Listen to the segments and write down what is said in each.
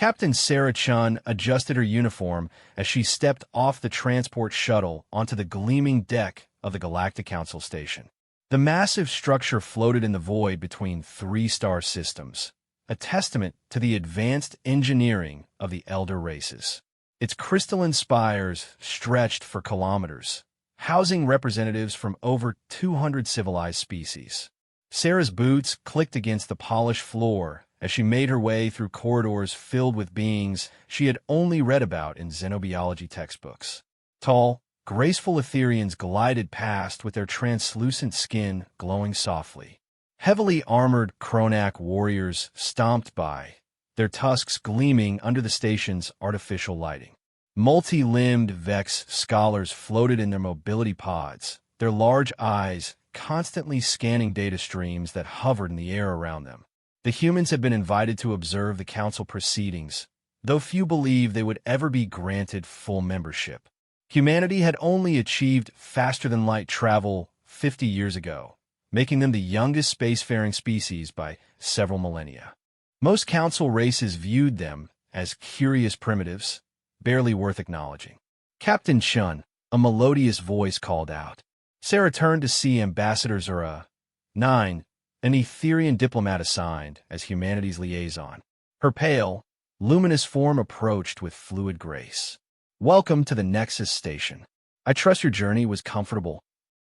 Captain Sarah Chun adjusted her uniform as she stepped off the transport shuttle onto the gleaming deck of the Galactic Council station. The massive structure floated in the void between three-star systems, a testament to the advanced engineering of the elder races. Its crystalline spires stretched for kilometers, housing representatives from over 200 civilized species. Sarah's boots clicked against the polished floor as she made her way through corridors filled with beings she had only read about in xenobiology textbooks. Tall, graceful Etherians glided past with their translucent skin glowing softly. Heavily armored Kronak warriors stomped by, their tusks gleaming under the station's artificial lighting. Multi-limbed Vex scholars floated in their mobility pods, their large eyes constantly scanning data streams that hovered in the air around them. The humans had been invited to observe the council proceedings, though few believed they would ever be granted full membership. Humanity had only achieved faster-than-light travel 50 years ago, making them the youngest spacefaring species by several millennia. Most council races viewed them as curious primitives, barely worth acknowledging. Captain Chun, a melodious voice called out. Sarah turned to see Ambassador Zura 9, an Etherian diplomat assigned as humanity's liaison. Her pale, luminous form approached with fluid grace. Welcome to the Nexus Station. I trust your journey was comfortable.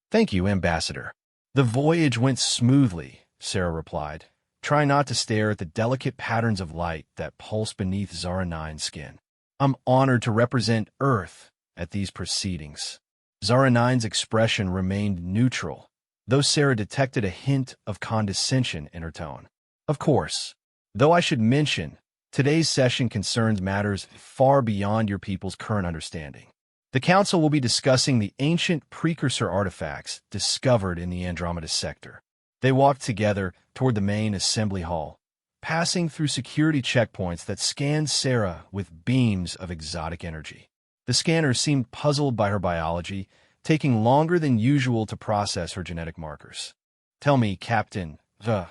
Thank you, Ambassador. The voyage went smoothly, Sarah replied, trying not to stare at the delicate patterns of light that pulsed beneath Zara 9's skin. I'm honored to represent Earth at these proceedings. Zara 9's expression remained neutral, though Sarah detected a hint of condescension in her tone. Of course, though I should mention, today's session concerns matters far beyond your people's current understanding. The Council will be discussing the ancient precursor artifacts discovered in the Andromeda sector. They walked together toward the main assembly hall, passing through security checkpoints that scanned Sarah with beams of exotic energy. The scanners seemed puzzled by her biology, taking longer than usual to process her genetic markers. Tell me, Captain, the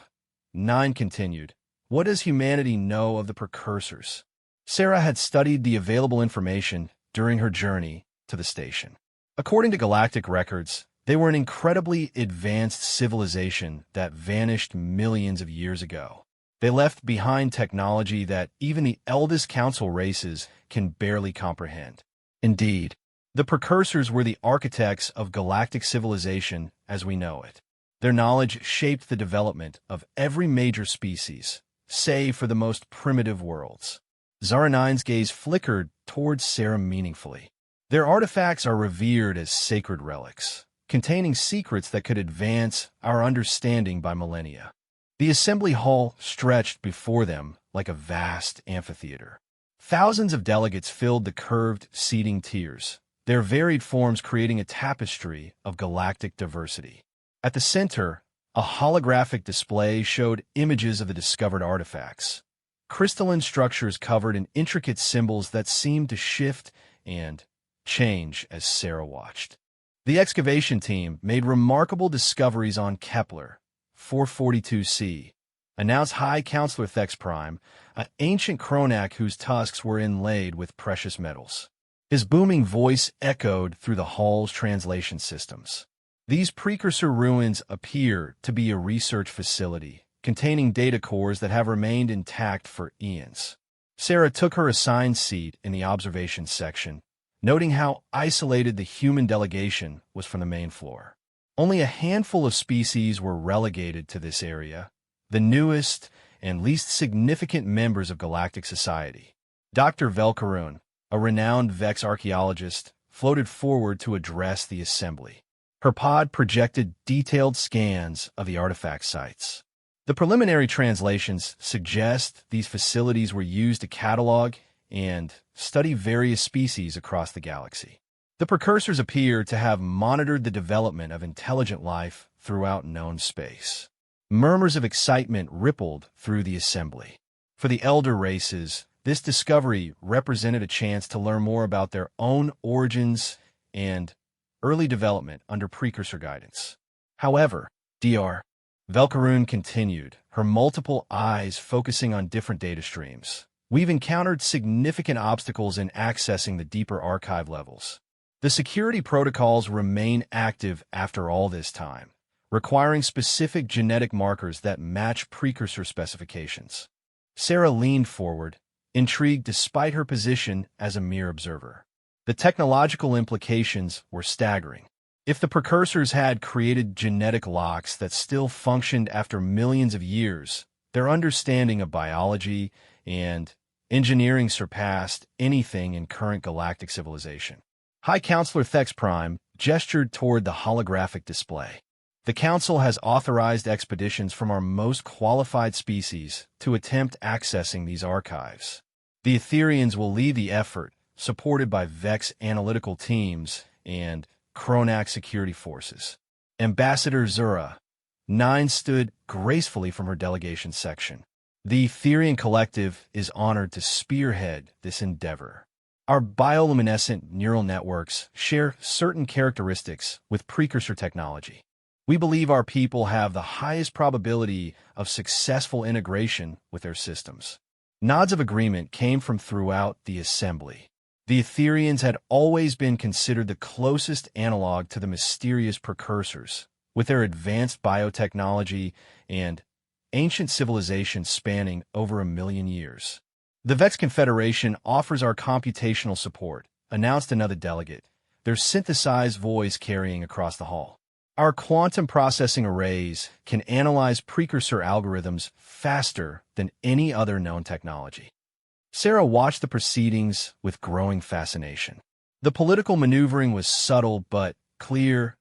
9 continued, what does humanity know of the precursors? Sarah had studied the available information during her journey to the station. According to galactic records, they were an incredibly advanced civilization that vanished millions of years ago. They left behind technology that even the eldest council races can barely comprehend. Indeed, the precursors were the architects of galactic civilization as we know it. Their knowledge shaped the development of every major species, save for the most primitive worlds. Zara 9's gaze flickered towards Sarah meaningfully. Their artifacts are revered as sacred relics, containing secrets that could advance our understanding by millennia. The assembly hall stretched before them like a vast amphitheater. Thousands of delegates filled the curved seating tiers, their varied forms creating a tapestry of galactic diversity. At the center, a holographic display showed images of the discovered artifacts, crystalline structures covered in intricate symbols that seemed to shift and change as Sarah watched. The excavation team made remarkable discoveries on Kepler 442c, announced High Counselor Thex Prime, an ancient Kronak whose tusks were inlaid with precious metals. His booming voice echoed through the hall's translation systems. These precursor ruins appear to be a research facility, containing data cores that have remained intact for eons. Sarah took her assigned seat in the observation section, noting how isolated the human delegation was from the main floor. Only a handful of species were relegated to this area, the newest and least significant members of galactic society. Dr. Velkarun, a renowned Vex archaeologist, floated forward to address the assembly. Her pod projected detailed scans of the artifact sites. The preliminary translations suggest these facilities were used to catalog and study various species across the galaxy. The precursors appear to have monitored the development of intelligent life throughout known space. Murmurs of excitement rippled through the assembly. For the elder races, this discovery represented a chance to learn more about their own origins and early development under precursor guidance. However, Dr. Velkarun continued, her multiple eyes focusing on different data streams. we've encountered significant obstacles in accessing the deeper archive levels. The security protocols remain active after all this time, requiring specific genetic markers that match precursor specifications. Sarah leaned forward, intrigued despite her position as a mere observer. The technological implications were staggering. If the precursors had created genetic locks that still functioned after millions of years, their understanding of biology and engineering surpassed anything in current galactic civilization. High Counselor Thex Prime gestured toward the holographic display. The Council has authorized expeditions from our most qualified species to attempt accessing these archives. The Etherians will lead the effort, supported by Vex analytical teams and Kronak security forces. Ambassador Zura 9 stood gracefully from her delegation section. The Etherian Collective is honored to spearhead this endeavor. Our bioluminescent neural networks share certain characteristics with precursor technology. We believe our people have the highest probability of successful integration with their systems. Nods of agreement came from throughout the assembly. The Etherians had always been considered the closest analog to the mysterious precursors, with their advanced biotechnology and ancient civilization spanning over 1,000,000 years. The Vex Confederation offers our computational support, announced another delegate, their synthesized voice carrying across the hall. Our quantum processing arrays can analyze precursor algorithms faster than any other known technology. Sarah watched the proceedings with growing fascination. The political maneuvering was subtle but clear.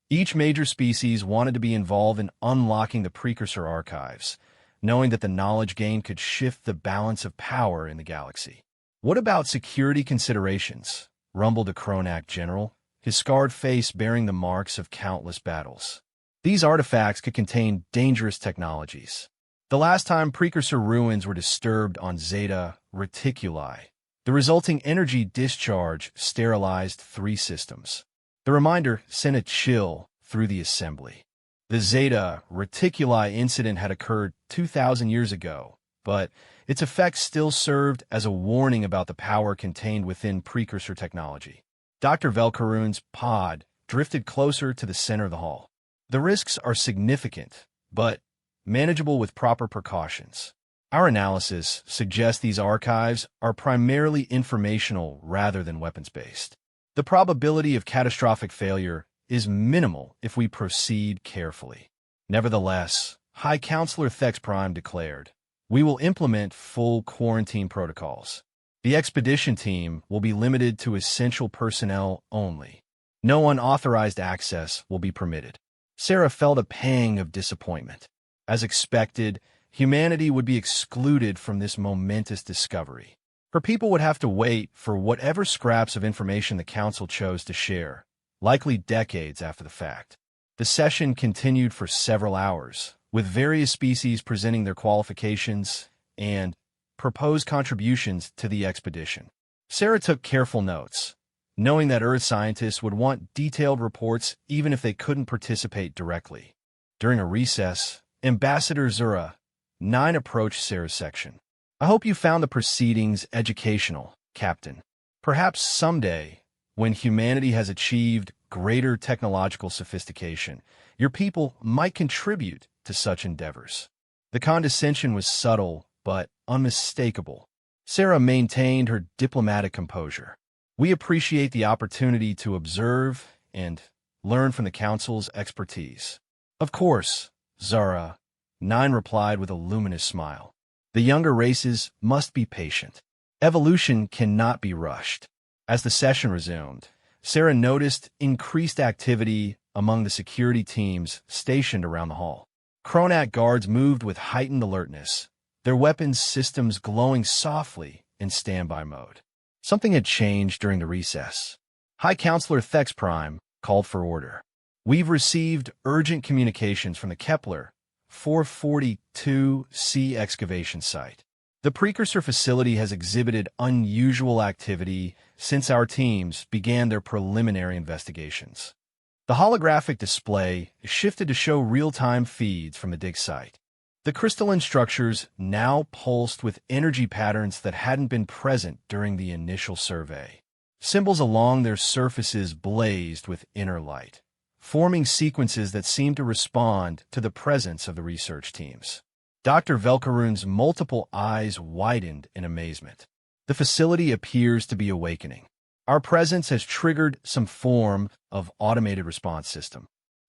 Each major species wanted to be involved in unlocking the precursor archives, knowing that the knowledge gained could shift the balance of power in the galaxy. "What about security considerations?" rumbled a Kronak general, his scarred face bearing the marks of countless battles. "These artifacts could contain dangerous technologies. The last time precursor ruins were disturbed on Zeta Reticuli, the resulting energy discharge sterilized 3 systems." The reminder sent a chill through the assembly. The Zeta Reticuli incident had occurred 2,000 years ago, but its effects still served as a warning about the power contained within precursor technology. Dr. Velkaroon's pod drifted closer to the center of the hall. "The risks are significant, but manageable with proper precautions. Our analysis suggests these archives are primarily informational rather than weapons-based. The probability of catastrophic failure is minimal if we proceed carefully." Nevertheless, High Counselor Thex Prime declared, "We will implement full quarantine protocols. The expedition team will be limited to essential personnel only. No unauthorized access will be permitted." Sarah felt a pang of disappointment. As expected, humanity would be excluded from this momentous discovery. Her people would have to wait for whatever scraps of information the Council chose to share, likely decades after the fact. The session continued for several hours, with various species presenting their qualifications and proposed contributions to the expedition. Sarah took careful notes, knowing that Earth scientists would want detailed reports even if they couldn't participate directly. During a recess, Ambassador Zura 9 approached Sarah's section. "I hope you found the proceedings educational, Captain. Perhaps someday, when humanity has achieved greater technological sophistication, your people might contribute to such endeavors." The condescension was subtle but unmistakable. Sarah maintained her diplomatic composure. "We appreciate the opportunity to observe and learn from the Council's expertise." "Of course," Zara 9 replied with a luminous smile. "The younger races must be patient. Evolution cannot be rushed." As the session resumed, Sarah noticed increased activity among the security teams stationed around the hall. Kronak guards moved with heightened alertness, their weapons systems glowing softly in standby mode. Something had changed during the recess. High Counselor Thex Prime called for order. "We've received urgent communications from the Kepler 442C excavation site. The precursor facility has exhibited unusual activity since our teams began their preliminary investigations." The holographic display shifted to show real-time feeds from the dig site. The crystalline structures now pulsed with energy patterns that hadn't been present during the initial survey. Symbols along their surfaces blazed with inner light, forming sequences that seemed to respond to the presence of the research teams. Dr. Velkaroon's multiple eyes widened in amazement. The facility appears to be awakening. Our presence has triggered some form of automated response system.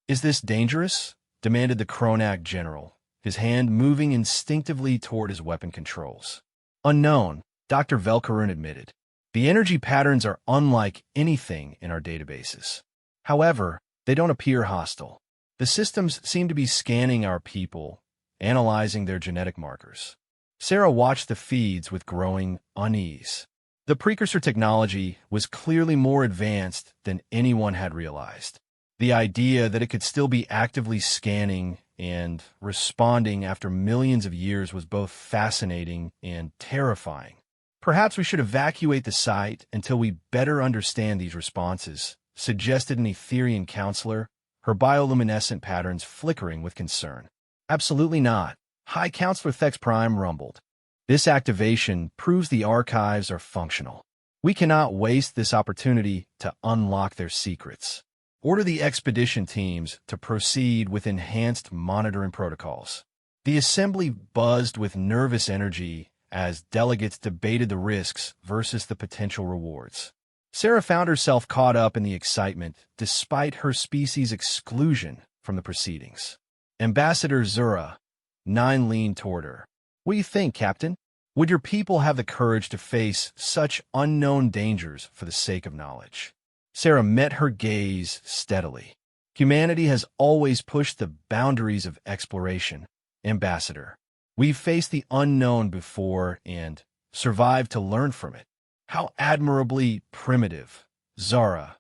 Is this dangerous? Demanded the Kronak general, his hand moving instinctively toward his weapon controls. Unknown, Dr. Velkaroon admitted. The energy patterns are unlike anything in our databases. However, they don't appear hostile. The systems seem to be scanning our people, analyzing their genetic markers. Sarah watched the feeds with growing unease. The precursor technology was clearly more advanced than anyone had realized. The idea that it could still be actively scanning and responding after millions of years was both fascinating and terrifying. Perhaps we should evacuate the site until we better understand these responses, suggested an Etherian counselor, her bioluminescent patterns flickering with concern. Absolutely not, High Counselor Thex Prime rumbled. This activation proves the archives are functional. We cannot waste this opportunity to unlock their secrets. Order the expedition teams to proceed with enhanced monitoring protocols. The assembly buzzed with nervous energy as delegates debated the risks versus the potential rewards. Sarah found herself caught up in the excitement despite her species' exclusion from the proceedings. Ambassador Zura, 9 leaned toward her. What do you think, Captain? Would your people have the courage to face such unknown dangers for the sake of knowledge? Sarah met her gaze steadily. Humanity has always pushed the boundaries of exploration, Ambassador. We've faced the unknown before and survived to learn from it. How admirably primitive, Zara,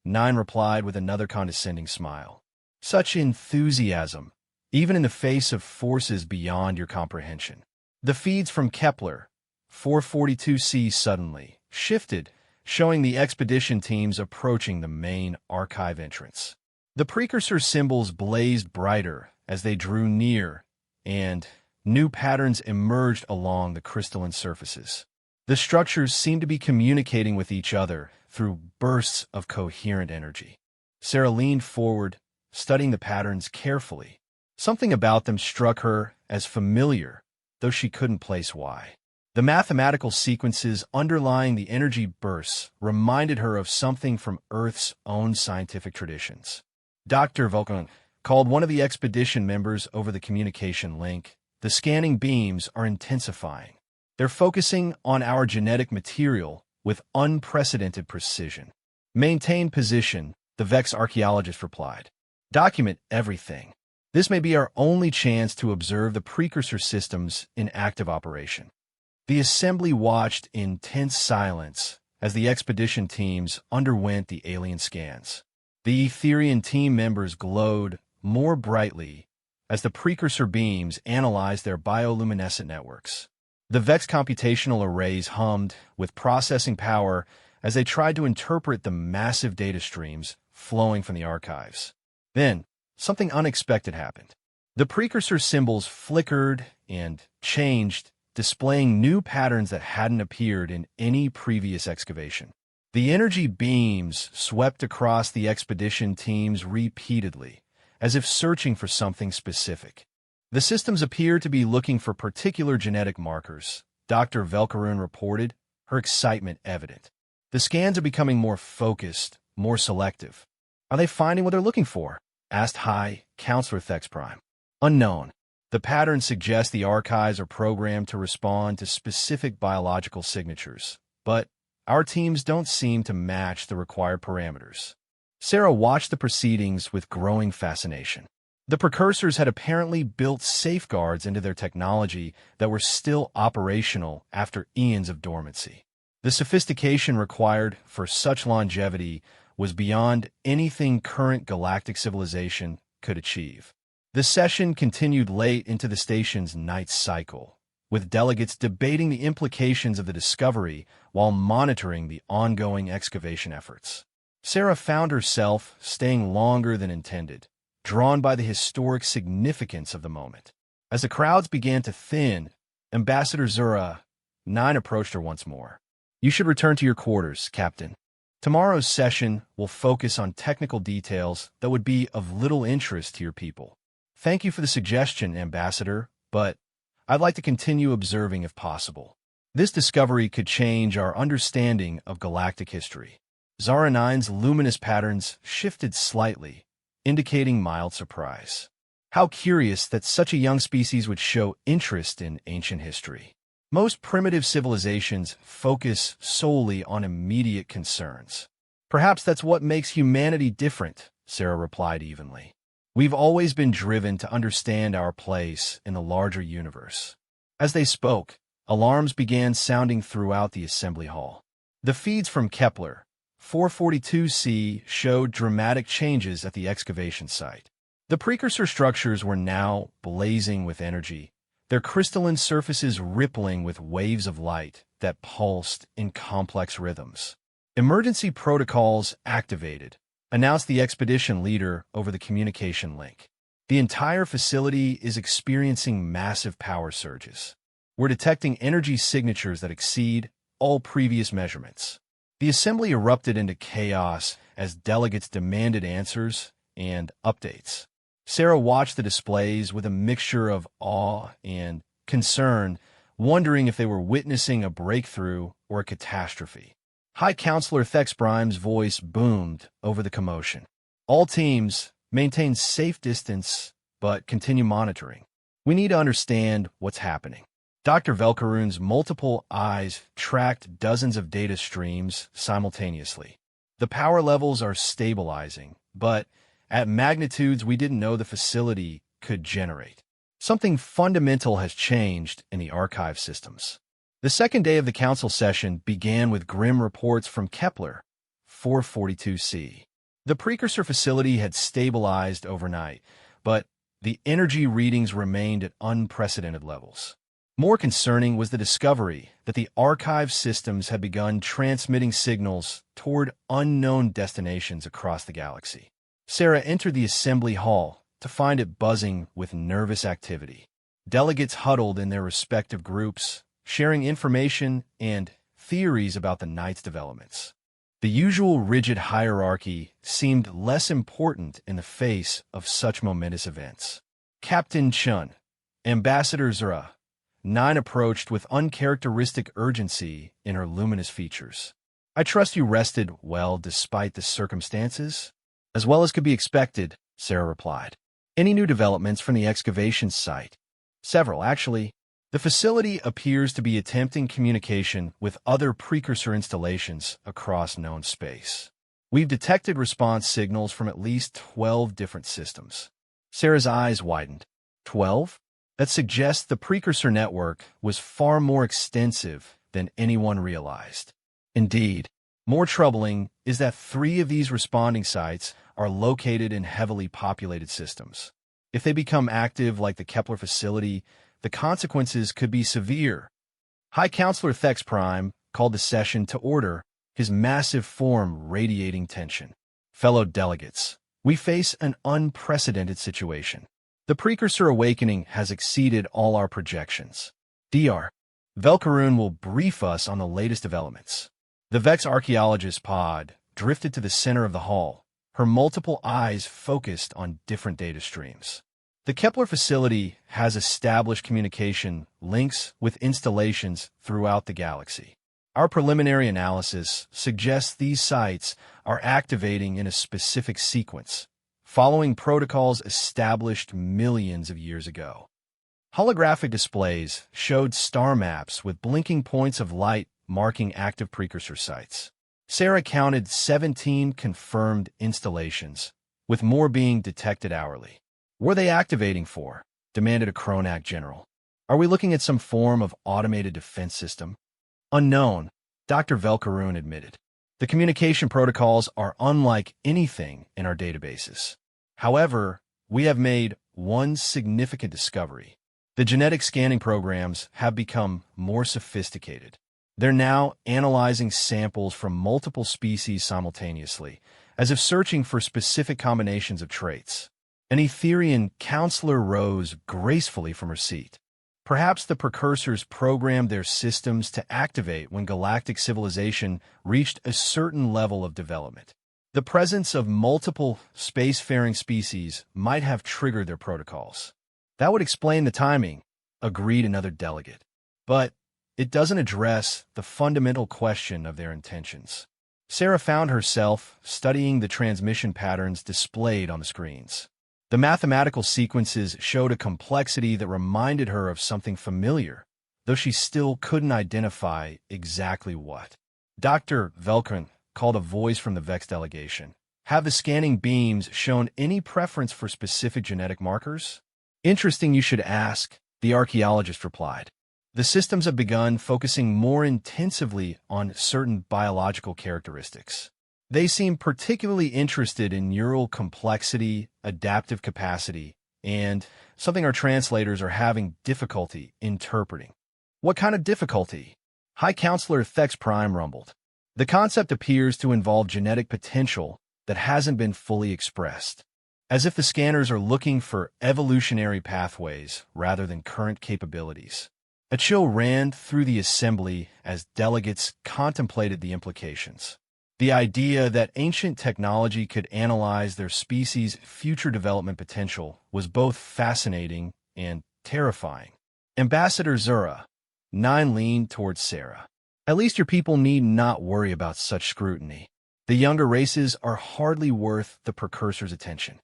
9 replied with another condescending smile. Such enthusiasm, even in the face of forces beyond your comprehension. The feeds from Kepler, 442c suddenly shifted, showing the expedition teams approaching the main archive entrance. The precursor symbols blazed brighter as they drew near, and new patterns emerged along the crystalline surfaces. The structures seemed to be communicating with each other through bursts of coherent energy. Sarah leaned forward, studying the patterns carefully. Something about them struck her as familiar, though she couldn't place why. The mathematical sequences underlying the energy bursts reminded her of something from Earth's own scientific traditions. Dr. Vulcan called one of the expedition members over the communication link. The scanning beams are intensifying. They're focusing on our genetic material with unprecedented precision. Maintain position, the Vex archaeologist replied. Document everything. This may be our only chance to observe the precursor systems in active operation. The assembly watched in tense silence as the expedition teams underwent the alien scans. The Etherian team members glowed more brightly as the precursor beams analyzed their bioluminescent networks. The Vex computational arrays hummed with processing power as they tried to interpret the massive data streams flowing from the archives. Then, something unexpected happened. The precursor symbols flickered and changed, displaying new patterns that hadn't appeared in any previous excavation. The energy beams swept across the expedition teams repeatedly, as if searching for something specific. The systems appear to be looking for particular genetic markers, Dr. Velkaroon reported, her excitement evident. The scans are becoming more focused, more selective. Are they finding what they're looking for? Asked High Counselor Thex Prime. Unknown. The patterns suggest the archives are programmed to respond to specific biological signatures, but our teams don't seem to match the required parameters. Sarah watched the proceedings with growing fascination. The precursors had apparently built safeguards into their technology that were still operational after eons of dormancy. The sophistication required for such longevity was beyond anything current galactic civilization could achieve. The session continued late into the station's night cycle, with delegates debating the implications of the discovery while monitoring the ongoing excavation efforts. Sarah found herself staying longer than intended, drawn by the historic significance of the moment. As the crowds began to thin, Ambassador Zura 9 approached her once more. You should return to your quarters, Captain. Tomorrow's session will focus on technical details that would be of little interest to your people. Thank you for the suggestion, Ambassador, but I'd like to continue observing if possible. This discovery could change our understanding of galactic history. Zara 9's luminous patterns shifted slightly, indicating mild surprise. How curious that such a young species would show interest in ancient history. Most primitive civilizations focus solely on immediate concerns. Perhaps that's what makes humanity different, Sarah replied evenly. We've always been driven to understand our place in the larger universe. As they spoke, alarms began sounding throughout the assembly hall. The feeds from Kepler 442c showed dramatic changes at the excavation site. The precursor structures were now blazing with energy, their crystalline surfaces rippling with waves of light that pulsed in complex rhythms. Emergency protocols activated, announced the expedition leader over the communication link. The entire facility is experiencing massive power surges. We're detecting energy signatures that exceed all previous measurements. The assembly erupted into chaos as delegates demanded answers and updates. Sarah watched the displays with a mixture of awe and concern, wondering if they were witnessing a breakthrough or a catastrophe. High Counselor Thexbrime's voice boomed over the commotion. All teams maintain safe distance, but continue monitoring. We need to understand what's happening. Dr. Velkaroon's multiple eyes tracked dozens of data streams simultaneously. The power levels are stabilizing, but at magnitudes we didn't know the facility could generate. Something fundamental has changed in the archive systems. The second day of the council session began with grim reports from Kepler 442c. The precursor facility had stabilized overnight, but the energy readings remained at unprecedented levels. More concerning was the discovery that the archive systems had begun transmitting signals toward unknown destinations across the galaxy. Sarah entered the assembly hall to find it buzzing with nervous activity. Delegates huddled in their respective groups, sharing information and theories about the night's developments. The usual rigid hierarchy seemed less important in the face of such momentous events. Captain Chun, Ambassador Zura 9 approached with uncharacteristic urgency in her luminous features. I trust you rested well despite the circumstances? As well as could be expected, Sarah replied. Any new developments from the excavation site? Several, actually. The facility appears to be attempting communication with other precursor installations across known space. We've detected response signals from at least 12 different systems. Sarah's eyes widened. 12? That suggests the precursor network was far more extensive than anyone realized. Indeed, more troubling is that 3 of these responding sites are located in heavily populated systems. If they become active like the Kepler facility, the consequences could be severe. High Counselor Thex Prime called the session to order, his massive form radiating tension. Fellow delegates, we face an unprecedented situation. The precursor awakening has exceeded all our projections. Dr. Velkaroon will brief us on the latest developments. The Vex archaeologist pod drifted to the center of the hall, her multiple eyes focused on different data streams. The Kepler facility has established communication links with installations throughout the galaxy. Our preliminary analysis suggests these sites are activating in a specific sequence, following protocols established millions of years ago. Holographic displays showed star maps with blinking points of light marking active precursor sites. Sarah counted 17 confirmed installations, with more being detected hourly. What are they activating for? Demanded a Kronak general. Are we looking at some form of automated defense system? Unknown, Dr. Velkaroon admitted. The communication protocols are unlike anything in our databases. However, we have made one significant discovery. The genetic scanning programs have become more sophisticated. They're now analyzing samples from multiple species simultaneously, as if searching for specific combinations of traits. An Etherian counselor rose gracefully from her seat. Perhaps the precursors programmed their systems to activate when galactic civilization reached a certain level of development. The presence of multiple spacefaring species might have triggered their protocols. That would explain the timing, agreed another delegate. But it doesn't address the fundamental question of their intentions. Sarah found herself studying the transmission patterns displayed on the screens. The mathematical sequences showed a complexity that reminded her of something familiar, though she still couldn't identify exactly what. Dr. Velkrin called a voice from the Vex delegation. Have the scanning beams shown any preference for specific genetic markers? Interesting you should ask, the archaeologist replied. The systems have begun focusing more intensively on certain biological characteristics. They seem particularly interested in neural complexity, adaptive capacity, and something our translators are having difficulty interpreting. What kind of difficulty? High Counselor Thex Prime rumbled. The concept appears to involve genetic potential that hasn't been fully expressed, as if the scanners are looking for evolutionary pathways rather than current capabilities. A chill ran through the assembly as delegates contemplated the implications. The idea that ancient technology could analyze their species' future development potential was both fascinating and terrifying. Ambassador Zura, 9 leaned towards Sarah. At least your people need not worry about such scrutiny. The younger races are hardly worth the precursor's attention.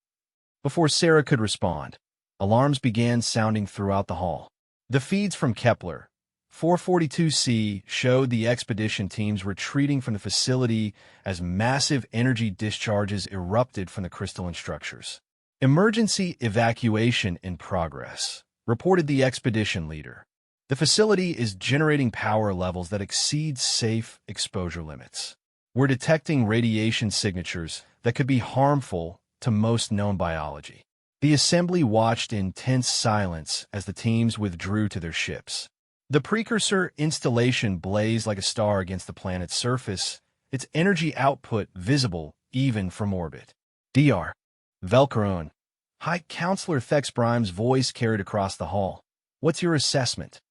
Before Sarah could respond, alarms began sounding throughout the hall. The feeds from Kepler 442c showed the expedition teams retreating from the facility as massive energy discharges erupted from the crystalline structures. Emergency evacuation in progress, reported the expedition leader. The facility is generating power levels that exceed safe exposure limits. We're detecting radiation signatures that could be harmful to most known biology. The assembly watched in tense silence as the teams withdrew to their ships. The precursor installation blazed like a star against the planet's surface, its energy output visible even from orbit. Dr. Velkaron, High Counselor Thex Prime's voice carried across the hall. What's your assessment?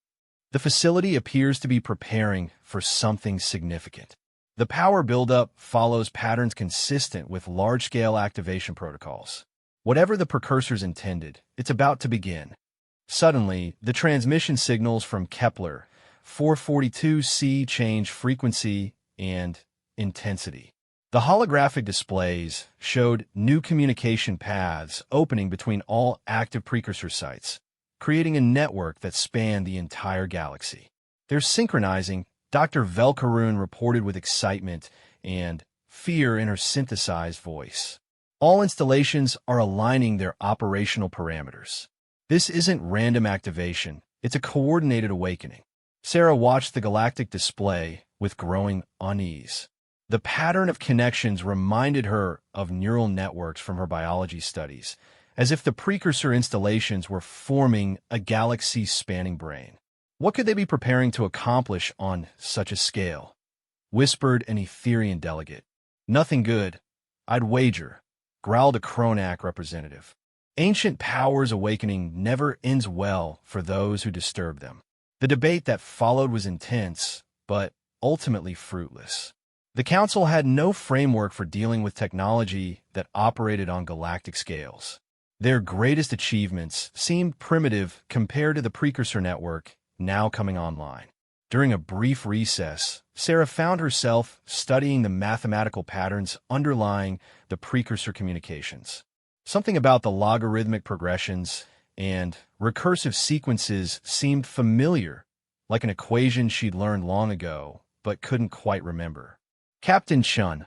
The facility appears to be preparing for something significant. The power buildup follows patterns consistent with large-scale activation protocols. Whatever the precursors intended, it's about to begin. Suddenly, the transmission signals from Kepler 442c changed frequency and intensity. The holographic displays showed new communication paths opening between all active precursor sites, creating a network that spanned the entire galaxy. They're synchronizing, Dr. Velkaroon reported with excitement and fear in her synthesized voice. All installations are aligning their operational parameters. This isn't random activation, it's a coordinated awakening. Sarah watched the galactic display with growing unease. The pattern of connections reminded her of neural networks from her biology studies, as if the precursor installations were forming a galaxy-spanning brain. What could they be preparing to accomplish on such a scale? Whispered an Etherian delegate. Nothing good, I'd wager, growled a Kronak representative. Ancient powers awakening never ends well for those who disturb them. The debate that followed was intense, but ultimately fruitless. The Council had no framework for dealing with technology that operated on galactic scales. Their greatest achievements seemed primitive compared to the precursor network now coming online. During a brief recess, Sarah found herself studying the mathematical patterns underlying the precursor communications. Something about the logarithmic progressions and recursive sequences seemed familiar, like an equation she'd learned long ago but couldn't quite remember. Captain Shun,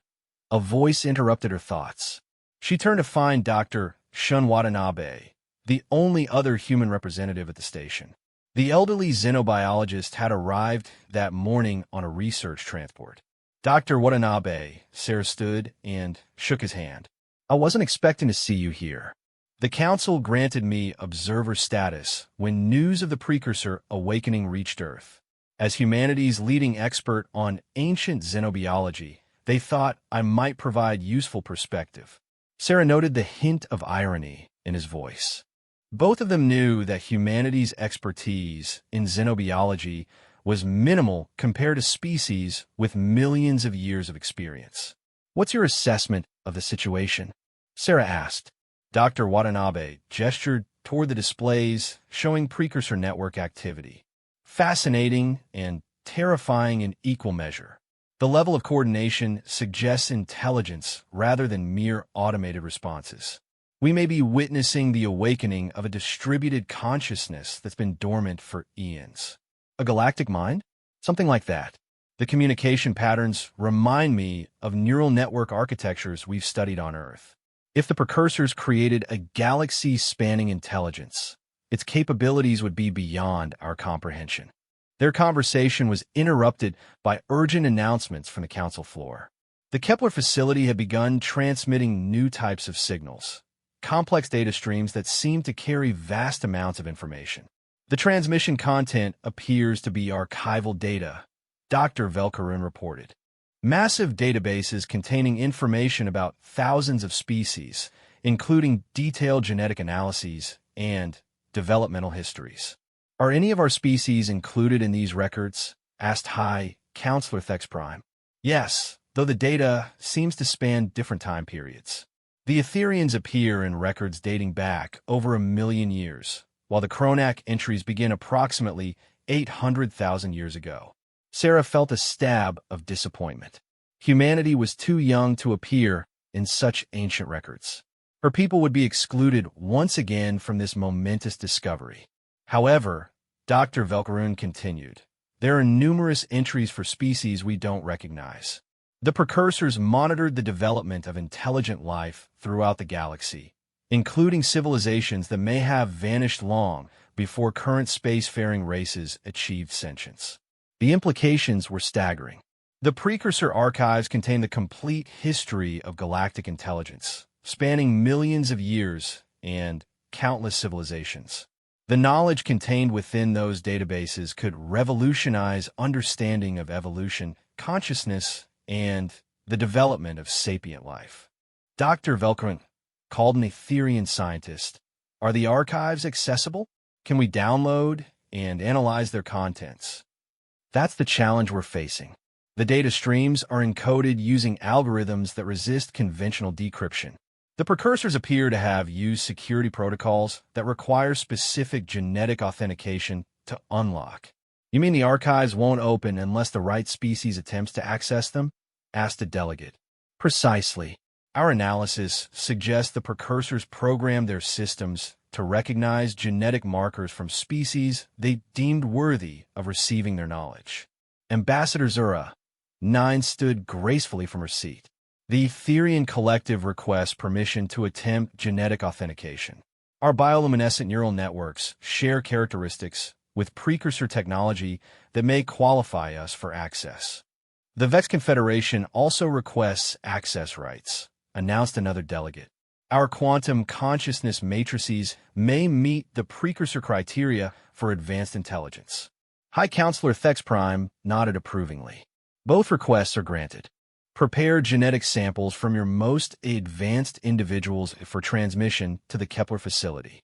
a voice interrupted her thoughts. She turned to find Dr. Shun Watanabe, the only other human representative at the station. The elderly xenobiologist had arrived that morning on a research transport. Dr. Watanabe, Sarah stood and shook his hand. I wasn't expecting to see you here. The Council granted me observer status when news of the precursor awakening reached Earth. As humanity's leading expert on ancient xenobiology, they thought I might provide useful perspective. Sarah noted the hint of irony, in his voice. Both of them knew that humanity's expertise in xenobiology was minimal compared to species with millions of years of experience. "What's your assessment of the situation?" Sarah asked. Dr. Watanabe gestured toward the displays showing precursor network activity. "Fascinating and terrifying in equal measure. The level of coordination suggests intelligence rather than mere automated responses. We may be witnessing the awakening of a distributed consciousness that's been dormant for eons. A galactic mind? Something like that. The communication patterns remind me of neural network architectures we've studied on Earth. If the precursors created a galaxy-spanning intelligence, its capabilities would be beyond our comprehension." Their conversation was interrupted by urgent announcements from the council floor. The Kepler facility had begun transmitting new types of signals, complex data streams that seemed to carry vast amounts of information. "The transmission content appears to be archival data," Dr. Velkarun reported. "Massive databases containing information about thousands of species, including detailed genetic analyses and developmental histories." "Are any of our species included in these records?" asked High Counselor Thex Prime. "Yes, though the data seems to span different time periods. The Etherians appear in records dating back over 1,000,000 years, while the Chronac entries begin approximately 800,000 years ago." Sarah felt a stab of disappointment. Humanity was too young to appear in such ancient records. Her people would be excluded once again from this momentous discovery. However, Dr. Velkarun continued, "There are numerous entries for species we don't recognize. The precursors monitored the development of intelligent life throughout the galaxy, including civilizations that may have vanished long before current spacefaring races achieved sentience." The implications were staggering. The precursor archives contain the complete history of galactic intelligence, spanning millions of years and countless civilizations. The knowledge contained within those databases could revolutionize understanding of evolution, consciousness, and the development of sapient life. Dr. Velkarun, called an Etherian scientist, "Are the archives accessible? Can we download and analyze their contents?" "That's the challenge we're facing. The data streams are encoded using algorithms that resist conventional decryption. The precursors appear to have used security protocols that require specific genetic authentication to unlock." "You mean the archives won't open unless the right species attempts to access them?" asked a delegate. "Precisely. Our analysis suggests the precursors programmed their systems to recognize genetic markers from species they deemed worthy of receiving their knowledge." Ambassador Zura, 9, stood gracefully from her seat. "The Etherian Collective requests permission to attempt genetic authentication. Our bioluminescent neural networks share characteristics with precursor technology that may qualify us for access." "The Vex Confederation also requests access rights," announced another delegate. "Our quantum consciousness matrices may meet the precursor criteria for advanced intelligence." High Counselor Thex Prime nodded approvingly. "Both requests are granted. Prepare genetic samples from your most advanced individuals for transmission to the Kepler facility."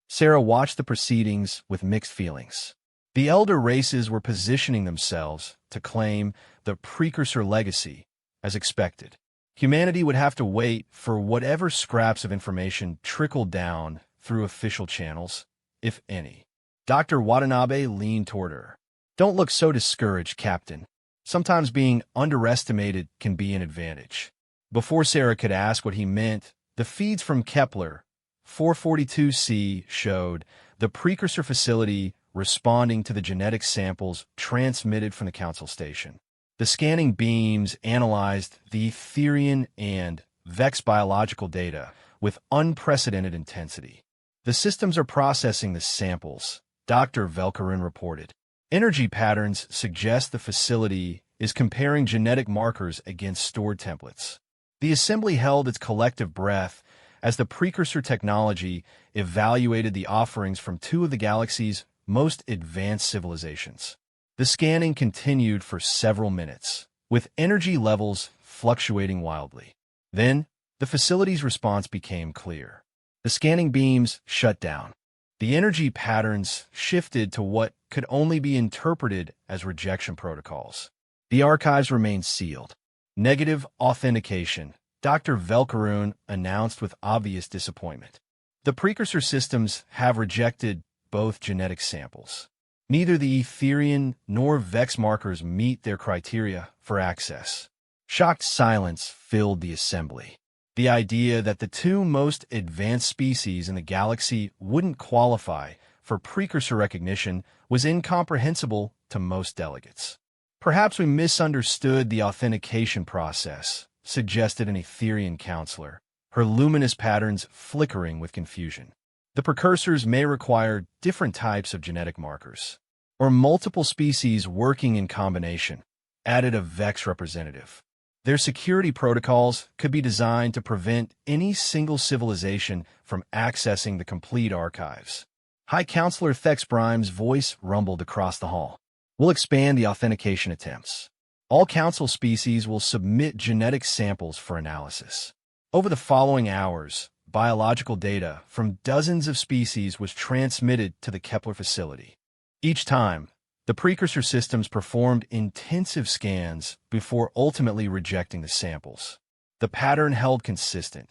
Sarah watched the proceedings with mixed feelings. The elder races were positioning themselves to claim the precursor legacy, as expected. Humanity would have to wait for whatever scraps of information trickled down through official channels, if any. Dr. Watanabe leaned toward her. "Don't look so discouraged, Captain. Sometimes being underestimated can be an advantage." Before Sarah could ask what he meant, the feeds from Kepler 442c showed the precursor facility responding to the genetic samples transmitted from the Council Station. The scanning beams analyzed the Etherian and Vex biological data with unprecedented intensity. "The systems are processing the samples," Dr. Velkarun reported. "Energy patterns suggest the facility is comparing genetic markers against stored templates." The assembly held its collective breath as the precursor technology evaluated the offerings from two of the galaxy's most advanced civilizations. The scanning continued for several minutes, with energy levels fluctuating wildly. Then, the facility's response became clear. The scanning beams shut down. The energy patterns shifted to what could only be interpreted as rejection protocols. The archives remained sealed. Negative authentication, Dr. Velkaroon announced with obvious disappointment. The precursor systems have rejected both genetic samples. Neither the Etherian nor Vex markers meet their criteria for access. Shocked silence filled the assembly. The idea that the two most advanced species in the galaxy wouldn't qualify for precursor recognition was incomprehensible to most delegates. Perhaps we misunderstood the authentication process, suggested an Etherian counselor, her luminous patterns flickering with confusion. The precursors may require different types of genetic markers, or multiple species working in combination, added a Vex representative. Their security protocols could be designed to prevent any single civilization from accessing the complete archives. High Counselor Thex Brime's voice rumbled across the hall. We'll expand the authentication attempts. All council species will submit genetic samples for analysis. Over the following hours, biological data from dozens of species was transmitted to the Kepler facility. Each time, the precursor systems performed intensive scans before ultimately rejecting the samples. The pattern held consistent.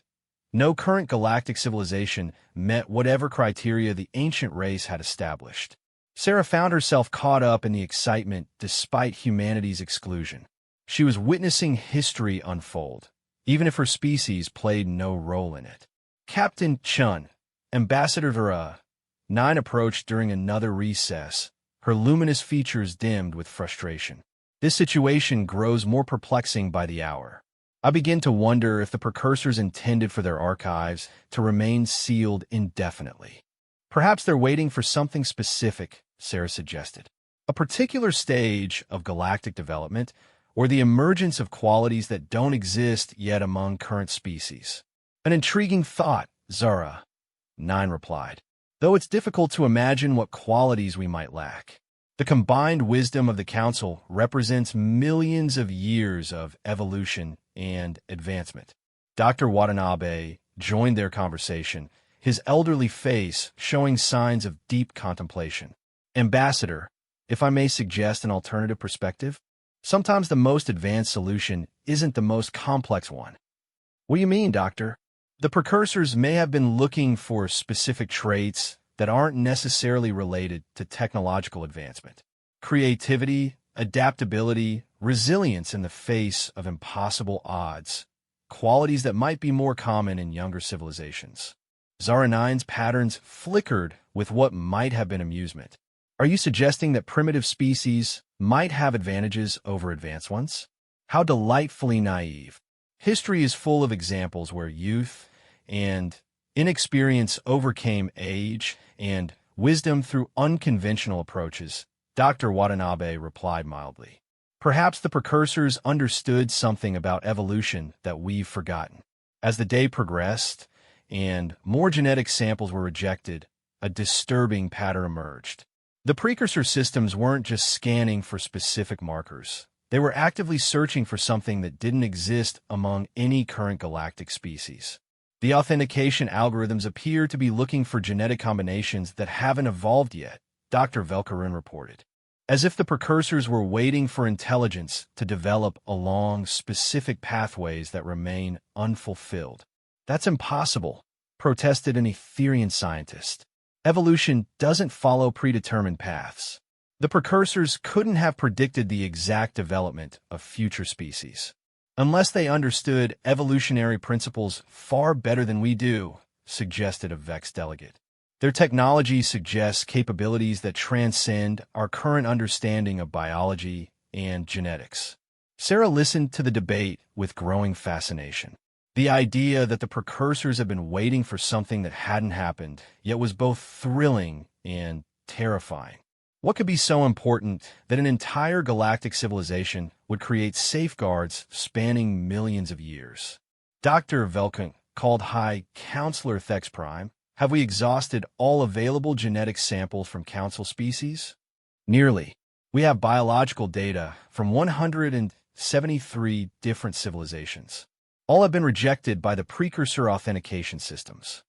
No current galactic civilization met whatever criteria the ancient race had established. Sarah found herself caught up in the excitement despite humanity's exclusion. She was witnessing history unfold, even if her species played no role in it. Captain Chun, Ambassador Vera, 9 approached during another recess, her luminous features dimmed with frustration. This situation grows more perplexing by the hour. I begin to wonder if the precursors intended for their archives to remain sealed indefinitely. Perhaps they're waiting for something specific, Sarah suggested. A particular stage of galactic development, or the emergence of qualities that don't exist yet among current species. An intriguing thought, Zara, 9 replied, though it's difficult to imagine what qualities we might lack. The combined wisdom of the Council represents millions of years of evolution and advancement. Dr. Watanabe joined their conversation, his elderly face showing signs of deep contemplation. Ambassador, if I may suggest an alternative perspective, sometimes the most advanced solution isn't the most complex one. What do you mean, Doctor? The precursors may have been looking for specific traits that aren't necessarily related to technological advancement. Creativity, adaptability, resilience in the face of impossible odds, qualities that might be more common in younger civilizations. Zara 9's patterns flickered with what might have been amusement. Are you suggesting that primitive species might have advantages over advanced ones? How delightfully naive. History is full of examples where youth and inexperience overcame age and wisdom through unconventional approaches, Dr. Watanabe replied mildly. Perhaps the precursors understood something about evolution that we've forgotten. As the day progressed and more genetic samples were rejected, a disturbing pattern emerged. The precursor systems weren't just scanning for specific markers. They were actively searching for something that didn't exist among any current galactic species. The authentication algorithms appear to be looking for genetic combinations that haven't evolved yet, Dr. Velkaroon reported. As if the precursors were waiting for intelligence to develop along specific pathways that remain unfulfilled. That's impossible, protested an Etherian scientist. Evolution doesn't follow predetermined paths. The precursors couldn't have predicted the exact development of future species. Unless they understood evolutionary principles far better than we do, suggested a Vex delegate. Their technology suggests capabilities that transcend our current understanding of biology and genetics. Sarah listened to the debate with growing fascination. The idea that the precursors had been waiting for something that hadn't happened, yet was both thrilling and terrifying. What could be so important that an entire galactic civilization would create safeguards spanning millions of years? Dr. Velkun called High Counselor Thex Prime. Have we exhausted all available genetic samples from Council species? Nearly. We have biological data from 173 different civilizations. All have been rejected by the precursor authentication systems.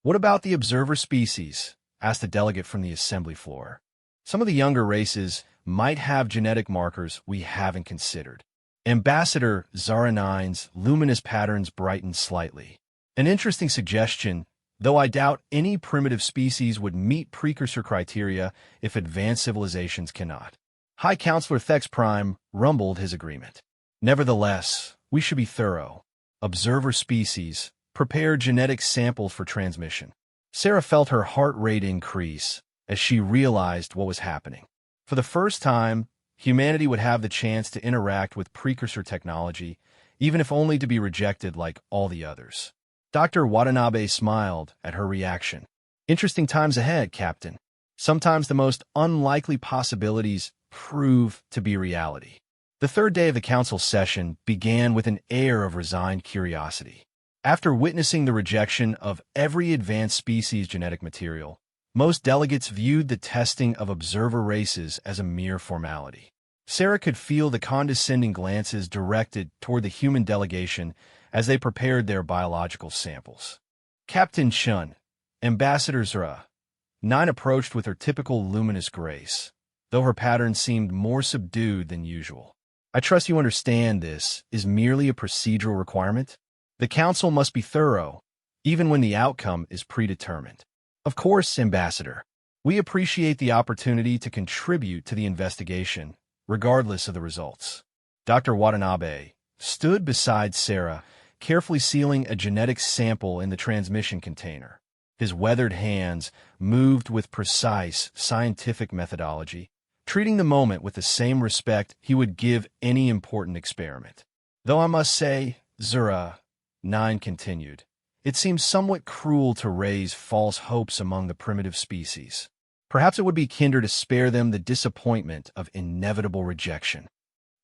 "What about the observer species?" asked a delegate from the assembly floor. "Some of the younger races might have genetic markers we haven't considered." Ambassador Zara-9's luminous patterns brightened slightly. "An interesting suggestion, though I doubt any primitive species would meet precursor criteria if advanced civilizations cannot." High Counselor Thex Prime rumbled his agreement. "Nevertheless, we should be thorough. Observer species, prepare genetic samples for transmission." Sarah felt her heart rate increase as she realized what was happening. For the first time, humanity would have the chance to interact with precursor technology, even if only to be rejected like all the others. Dr. Watanabe smiled at her reaction. "Interesting times ahead, Captain. Sometimes the most unlikely possibilities prove to be reality." The third day of the council session began with an air of resigned curiosity. After witnessing the rejection of every advanced species genetic material, most delegates viewed the testing of observer races as a mere formality. Sarah could feel the condescending glances directed toward the human delegation as they prepared their biological samples. Captain Chun, Ambassador Zara-9 approached with her typical luminous grace, though her pattern seemed more subdued than usual. "I trust you understand this is merely a procedural requirement. The council must be thorough, even when the outcome is predetermined." "Of course, Ambassador. We appreciate the opportunity to contribute to the investigation, regardless of the results." Dr. Watanabe stood beside Sarah, carefully sealing a genetic sample in the transmission container. His weathered hands moved with precise scientific methodology, treating the moment with the same respect he would give any important experiment. "Though I must say," Zara-9 continued, "it seems somewhat cruel to raise false hopes among the primitive species. Perhaps it would be kinder to spare them the disappointment of inevitable rejection."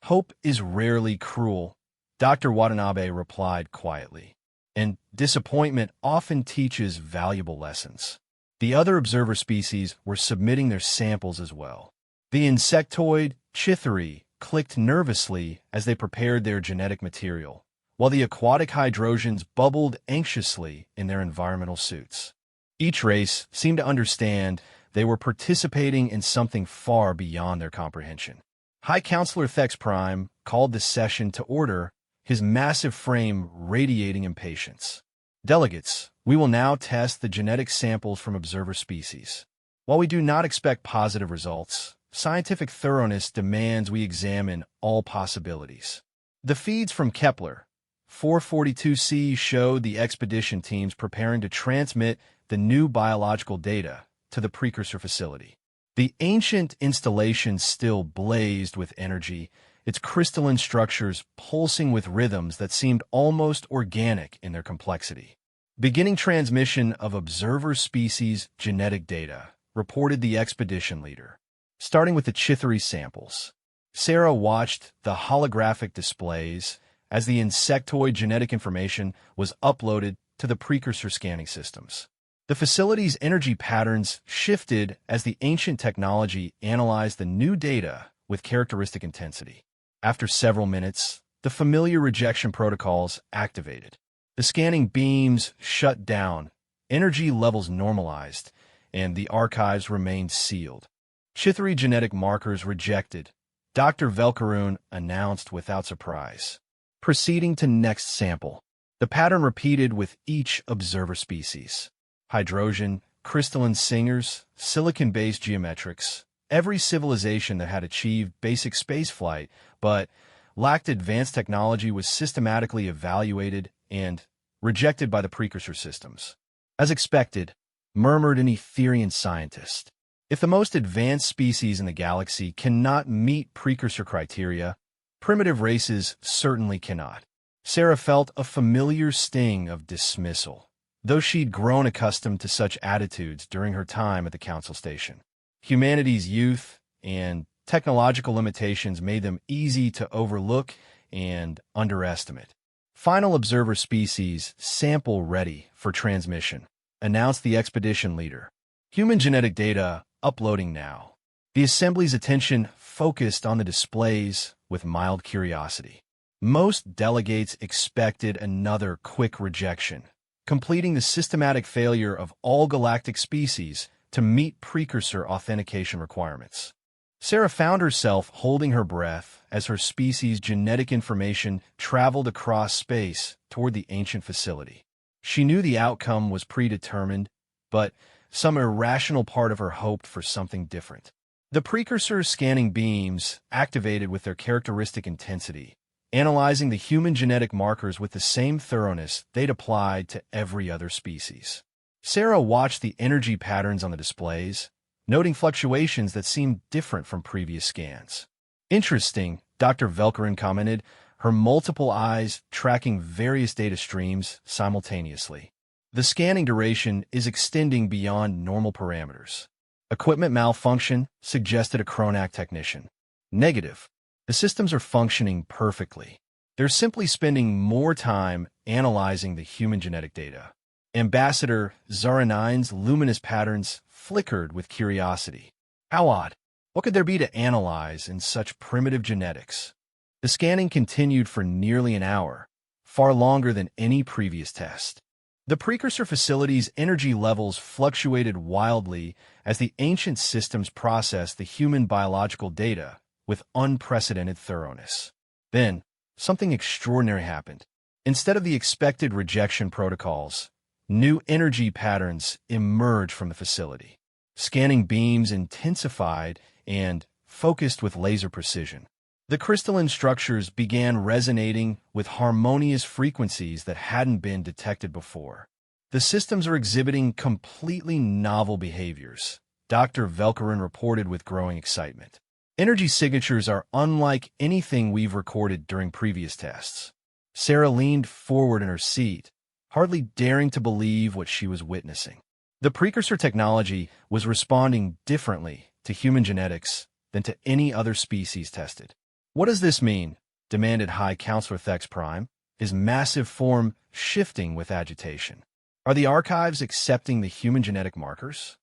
"Hope is rarely cruel," Dr. Watanabe replied quietly, "and disappointment often teaches valuable lessons." The other observer species were submitting their samples as well. The insectoid Chithuri clicked nervously as they prepared their genetic material, while the aquatic hydrosians bubbled anxiously in their environmental suits. Each race seemed to understand they were participating in something far beyond their comprehension. High Counselor Thex Prime called the session to order, his massive frame radiating impatience. "Delegates, we will now test the genetic samples from observer species. While we do not expect positive results, scientific thoroughness demands we examine all possibilities." The feeds from Kepler 442c showed the expedition teams preparing to transmit the new biological data to the precursor facility. The ancient installation still blazed with energy, its crystalline structures pulsing with rhythms that seemed almost organic in their complexity. "Beginning transmission of observer species genetic data," reported the expedition leader. Starting with the Chithuri samples, Sarah watched the holographic displays as the insectoid genetic information was uploaded to the precursor scanning systems. The facility's energy patterns shifted as the ancient technology analyzed the new data with characteristic intensity. After several minutes, the familiar rejection protocols activated. The scanning beams shut down, energy levels normalized, and the archives remained sealed. "Chithuri genetic markers rejected," Dr. Velkaroon announced without surprise. Proceeding to next sample. The pattern repeated with each observer species. Hydrogen, crystalline singers, silicon-based geometrics, every civilization that had achieved basic spaceflight but lacked advanced technology was systematically evaluated and rejected by the precursor systems. "As expected," murmured an Etherian scientist. "If the most advanced species in the galaxy cannot meet precursor criteria, primitive races certainly cannot." Sarah felt a familiar sting of dismissal, though she'd grown accustomed to such attitudes during her time at the council station. Humanity's youth and technological limitations made them easy to overlook and underestimate. "Final observer species sample ready for transmission," announced the expedition leader. "Human genetic data uploading now." The assembly's attention focused on the displays with mild curiosity. Most delegates expected another quick rejection, completing the systematic failure of all galactic species to meet precursor authentication requirements. Sarah found herself holding her breath as her species' genetic information traveled across space toward the ancient facility. She knew the outcome was predetermined, but some irrational part of her hoped for something different. The precursor scanning beams activated with their characteristic intensity, analyzing the human genetic markers with the same thoroughness they'd applied to every other species. Sarah watched the energy patterns on the displays, noting fluctuations that seemed different from previous scans. Interesting, Dr. Velkerin commented, her multiple eyes tracking various data streams simultaneously. The scanning duration is extending beyond normal parameters. Equipment malfunction, suggested a Kronak technician. Negative. The systems are functioning perfectly. They're simply spending more time analyzing the human genetic data. Ambassador Zaranine's luminous patterns flickered with curiosity. How odd. What could there be to analyze in such primitive genetics? The scanning continued for nearly an hour, far longer than any previous test. The precursor facility's energy levels fluctuated wildly as the ancient systems processed the human biological data with unprecedented thoroughness. Then, something extraordinary happened. Instead of the expected rejection protocols, new energy patterns emerged from the facility. Scanning beams intensified and focused with laser precision. The crystalline structures began resonating with harmonious frequencies that hadn't been detected before. The systems are exhibiting completely novel behaviors, Dr. Velkerin reported with growing excitement. Energy signatures are unlike anything we've recorded during previous tests. Sarah leaned forward in her seat, hardly daring to believe what she was witnessing. The precursor technology was responding differently to human genetics than to any other species tested. What does this mean? Demanded High Counselor Thex Prime, his massive form shifting with agitation. Are the archives accepting the human genetic markers?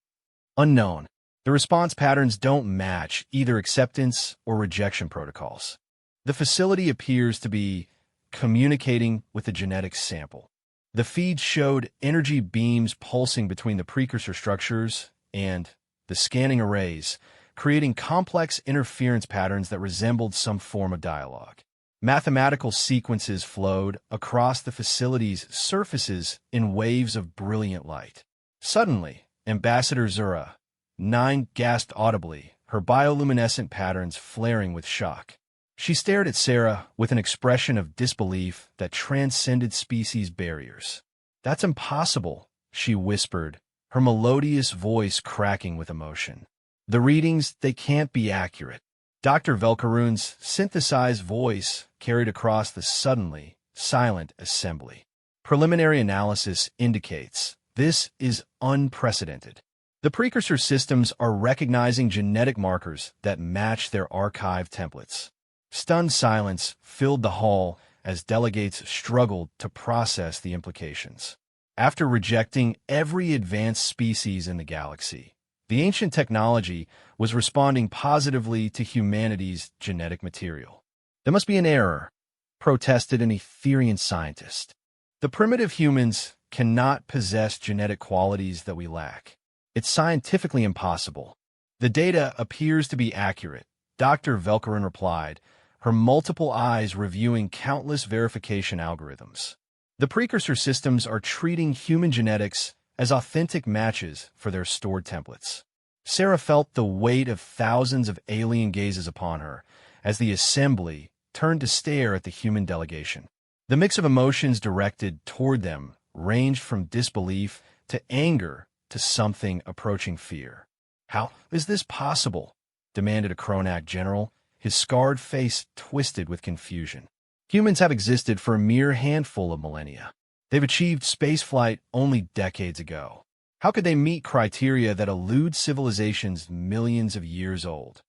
Unknown. The response patterns don't match either acceptance or rejection protocols. The facility appears to be communicating with the genetic sample. The feed showed energy beams pulsing between the precursor structures and the scanning arrays, creating complex interference patterns that resembled some form of dialogue. Mathematical sequences flowed across the facility's surfaces in waves of brilliant light. Suddenly, Ambassador Zura 9 gasped audibly, her bioluminescent patterns flaring with shock. She stared at Sarah with an expression of disbelief that transcended species barriers. "That's impossible," she whispered, her melodious voice cracking with emotion. "The readings, they can't be accurate." Dr. Velkerin's synthesized voice carried across the suddenly silent assembly. "Preliminary analysis indicates this is unprecedented. The precursor systems are recognizing genetic markers that match their archive templates." Stunned silence filled the hall as delegates struggled to process the implications. After rejecting every advanced species in the galaxy, the ancient technology was responding positively to humanity's genetic material. "There must be an error," protested an Etherian scientist. "The primitive humans cannot possess genetic qualities that we lack. It's scientifically impossible." "The data appears to be accurate," Dr. Velkerin replied, her multiple eyes reviewing countless verification algorithms. "The precursor systems are treating human genetics as authentic matches for their stored templates." Sarah felt the weight of thousands of alien gazes upon her as the assembly turned to stare at the human delegation. The mix of emotions directed toward them ranged from disbelief to anger to something approaching fear. "How is this possible?" demanded a Kronak general, his scarred face twisted with confusion. "Humans have existed for a mere handful of millennia. They've achieved spaceflight only decades ago. How could they meet criteria that elude civilizations millions of years old?"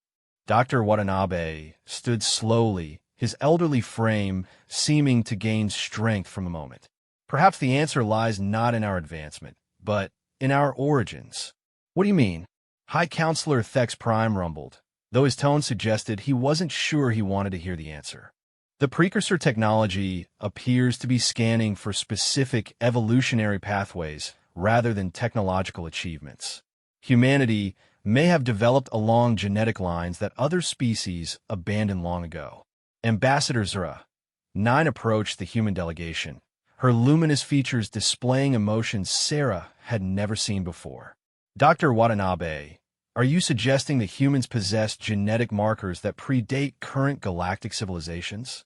Dr. Watanabe stood slowly, his elderly frame seeming to gain strength from the moment. "Perhaps the answer lies not in our advancement, but in our origins." "What do you mean?" High Counselor Thex Prime rumbled, though his tone suggested he wasn't sure he wanted to hear the answer. The precursor technology appears to be scanning for specific evolutionary pathways rather than technological achievements. Humanity may have developed along genetic lines that other species abandoned long ago. Ambassador Zura 9 approached the human delegation, her luminous features displaying emotions Sarah had never seen before. Dr. Watanabe, are you suggesting that humans possess genetic markers that predate current galactic civilizations?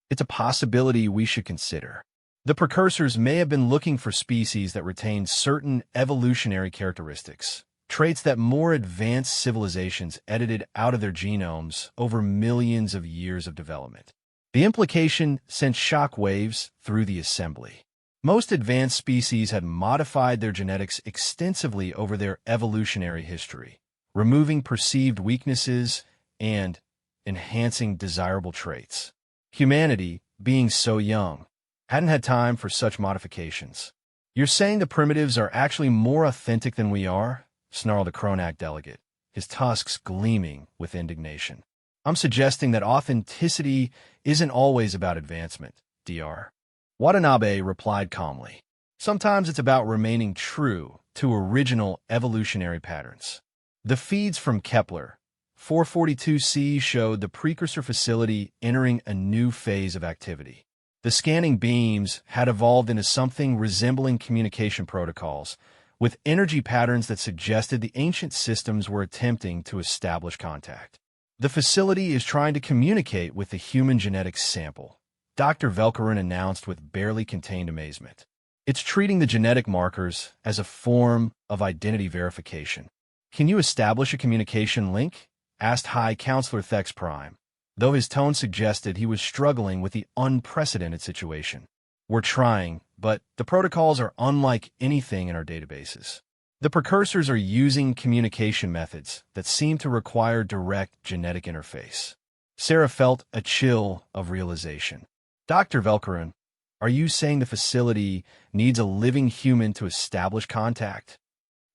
It's a possibility we should consider. The precursors may have been looking for species that retain certain evolutionary characteristics, traits that more advanced civilizations edited out of their genomes over millions of years of development. The implication sent shock waves through the assembly. Most advanced species had modified their genetics extensively over their evolutionary history, removing perceived weaknesses and enhancing desirable traits. Humanity, being so young, hadn't had time for such modifications. You're saying the primitives are actually more authentic than we are? Snarled a Kronak delegate, his tusks gleaming with indignation. I'm suggesting that authenticity isn't always about advancement, Dr. Watanabe replied calmly. Sometimes it's about remaining true to original evolutionary patterns. The feeds from Kepler 442c showed the precursor facility entering a new phase of activity. The scanning beams had evolved into something resembling communication protocols, with energy patterns that suggested the ancient systems were attempting to establish contact. The facility is trying to communicate with the human genetics sample, Dr. Velkarin announced with barely contained amazement. It's treating the genetic markers as a form of identity verification. Can you establish a communication link? Asked High Counselor Thex Prime, though his tone suggested he was struggling with the unprecedented situation. We're trying, but the protocols are unlike anything in our databases. The precursors are using communication methods that seem to require direct genetic interface. Sarah felt a chill of realization. Dr. Velkarin, are you saying the facility needs a living human to establish contact?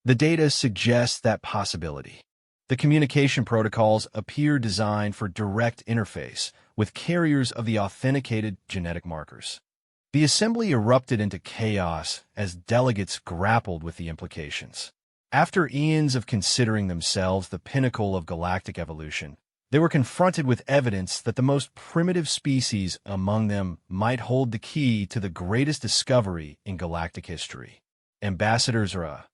The data suggests that possibility. The communication protocols appear designed for direct interface with carriers of the authenticated genetic markers. The assembly erupted into chaos as delegates grappled with the implications. After eons of considering themselves the pinnacle of galactic evolution, they were confronted with evidence that the most primitive species among them might hold the key to the greatest discovery in galactic history. Ambassador Zura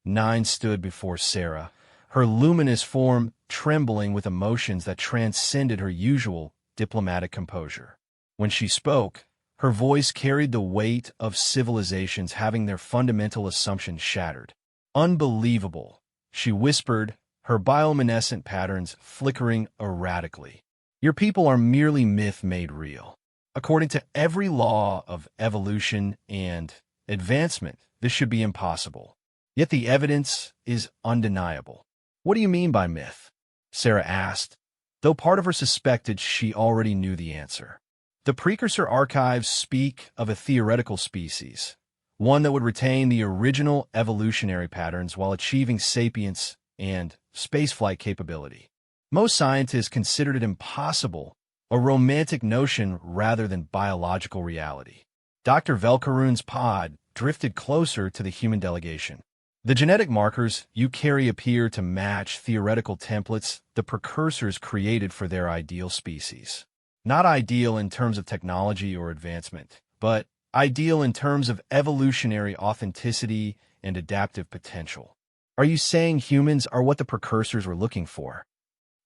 9 stood before Sarah, her luminous form trembling with emotions that transcended her usual diplomatic composure. When she spoke, her voice carried the weight of civilizations having their fundamental assumptions shattered. Unbelievable, she whispered, her bioluminescent patterns flickering erratically. Your people are merely myth made real. According to every law of evolution and advancement, this should be impossible. Yet the evidence is undeniable. What do you mean by myth? Sarah asked, though part of her suspected she already knew the answer. The precursor archives speak of a theoretical species, one that would retain the original evolutionary patterns while achieving sapience and spaceflight capability. Most scientists considered it impossible, a romantic notion rather than biological reality. Dr. Velkaroon's pod drifted closer to the human delegation. The genetic markers you carry appear to match theoretical templates the precursors created for their ideal species. Not ideal in terms of technology or advancement, but ideal in terms of evolutionary authenticity and adaptive potential. Are you saying humans are what the precursors were looking for?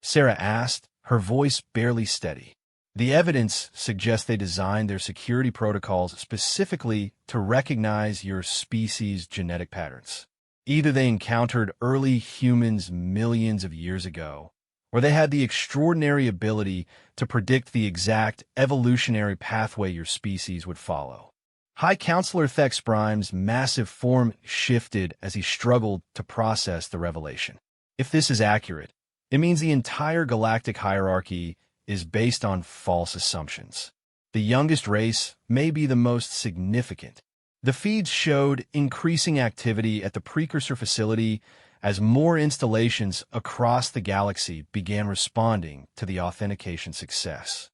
Sarah asked, her voice barely steady. The evidence suggests they designed their security protocols specifically to recognize your species' genetic patterns. Either they encountered early humans millions of years ago, or they had the extraordinary ability to predict the exact evolutionary pathway your species would follow. High Counselor Thex Prime's massive form shifted as he struggled to process the revelation. If this is accurate, it means the entire galactic hierarchy is based on false assumptions. The youngest race may be the most significant. The feeds showed increasing activity at the precursor facility as more installations across the galaxy began responding to the authentication success.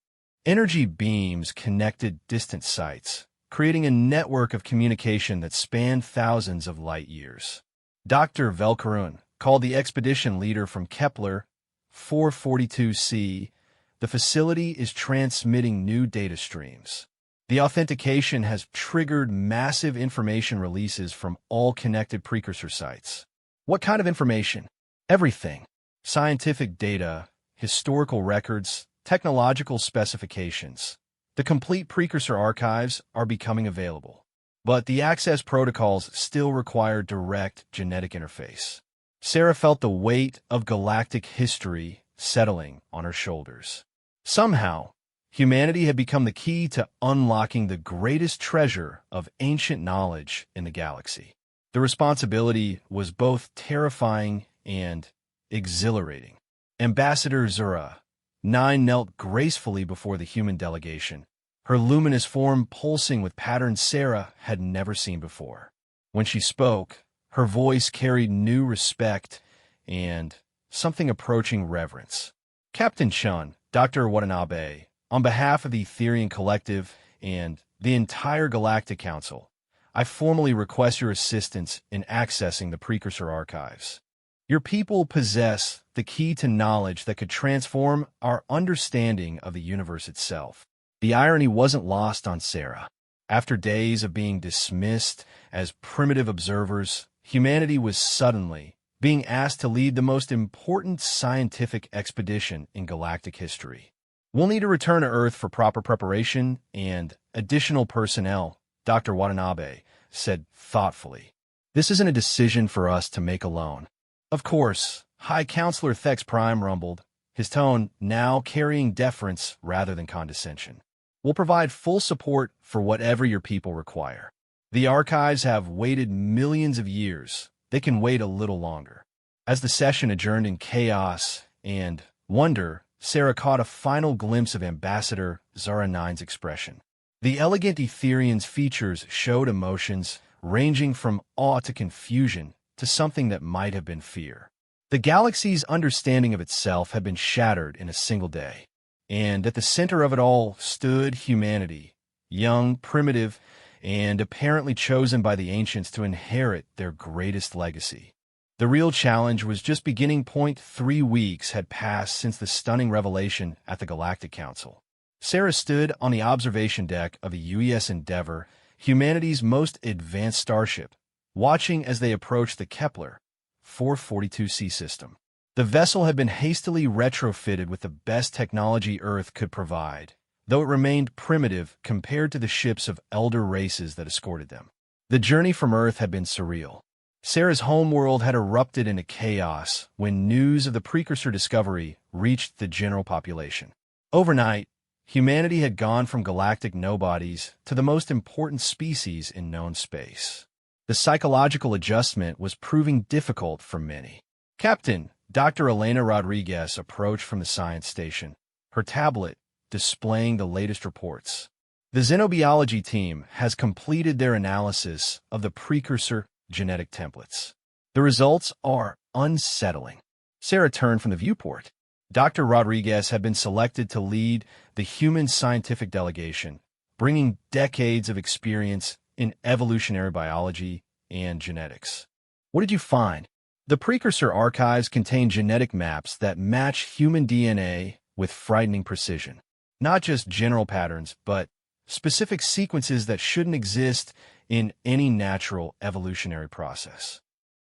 Energy beams connected distant sites, creating a network of communication that spanned thousands of light years. Dr. Velkarun called the expedition leader from Kepler 442c. The facility is transmitting new data streams. The authentication has triggered massive information releases from all connected precursor sites. What kind of information? Everything. Scientific data, historical records, technological specifications. The complete precursor archives are becoming available. But the access protocols still require direct genetic interface. Sarah felt the weight of galactic history settling on her shoulders. Somehow, humanity had become the key to unlocking the greatest treasure of ancient knowledge in the galaxy. The responsibility was both terrifying and exhilarating. Ambassador Zura 9 knelt gracefully before the human delegation, her luminous form pulsing with patterns Sarah had never seen before. When she spoke, her voice carried new respect and something approaching reverence. Captain Chun, Dr. Watanabe, on behalf of the Etherian Collective and the entire Galactic Council, I formally request your assistance in accessing the precursor archives. Your people possess the key to knowledge that could transform our understanding of the universe itself. The irony wasn't lost on Sarah. After days of being dismissed as primitive observers, humanity was suddenly being asked to lead the most important scientific expedition in galactic history. We'll need to return to Earth for proper preparation and additional personnel, Dr. Watanabe said thoughtfully. This isn't a decision for us to make alone. Of course, High Counselor Thex Prime rumbled, his tone now carrying deference rather than condescension. We'll provide full support for whatever your people require. The archives have waited millions of years. They can wait a little longer. As the session adjourned in chaos and wonder, Sarah caught a final glimpse of Ambassador Zara 9's expression. The elegant Etherian's features showed emotions ranging from awe to confusion to something that might have been fear. The galaxy's understanding of itself had been shattered in a single day, and at the center of it all stood humanity, young, primitive, and apparently chosen by the ancients to inherit their greatest legacy. The real challenge was just beginning. 3 weeks had passed since the stunning revelation at the Galactic Council. Sarah stood on the observation deck of the UES Endeavour, humanity's most advanced starship, watching as they approached the Kepler 442c system. The vessel had been hastily retrofitted with the best technology Earth could provide, though it remained primitive compared to the ships of elder races that escorted them. The journey from Earth had been surreal. Sarah's homeworld had erupted into chaos when news of the precursor discovery reached the general population. Overnight, humanity had gone from galactic nobodies to the most important species in known space. The psychological adjustment was proving difficult for many. Captain Dr. Elena Rodriguez approached from the science station, her tablet displaying the latest reports. The xenobiology team has completed their analysis of the precursor genetic templates. The results are unsettling. Sarah turned from the viewport. Dr. Rodriguez had been selected to lead the human scientific delegation, bringing decades of experience in evolutionary biology and genetics. What did you find? The precursor archives contain genetic maps that match human DNA with frightening precision. Not just general patterns, but specific sequences that shouldn't exist in any natural evolutionary process.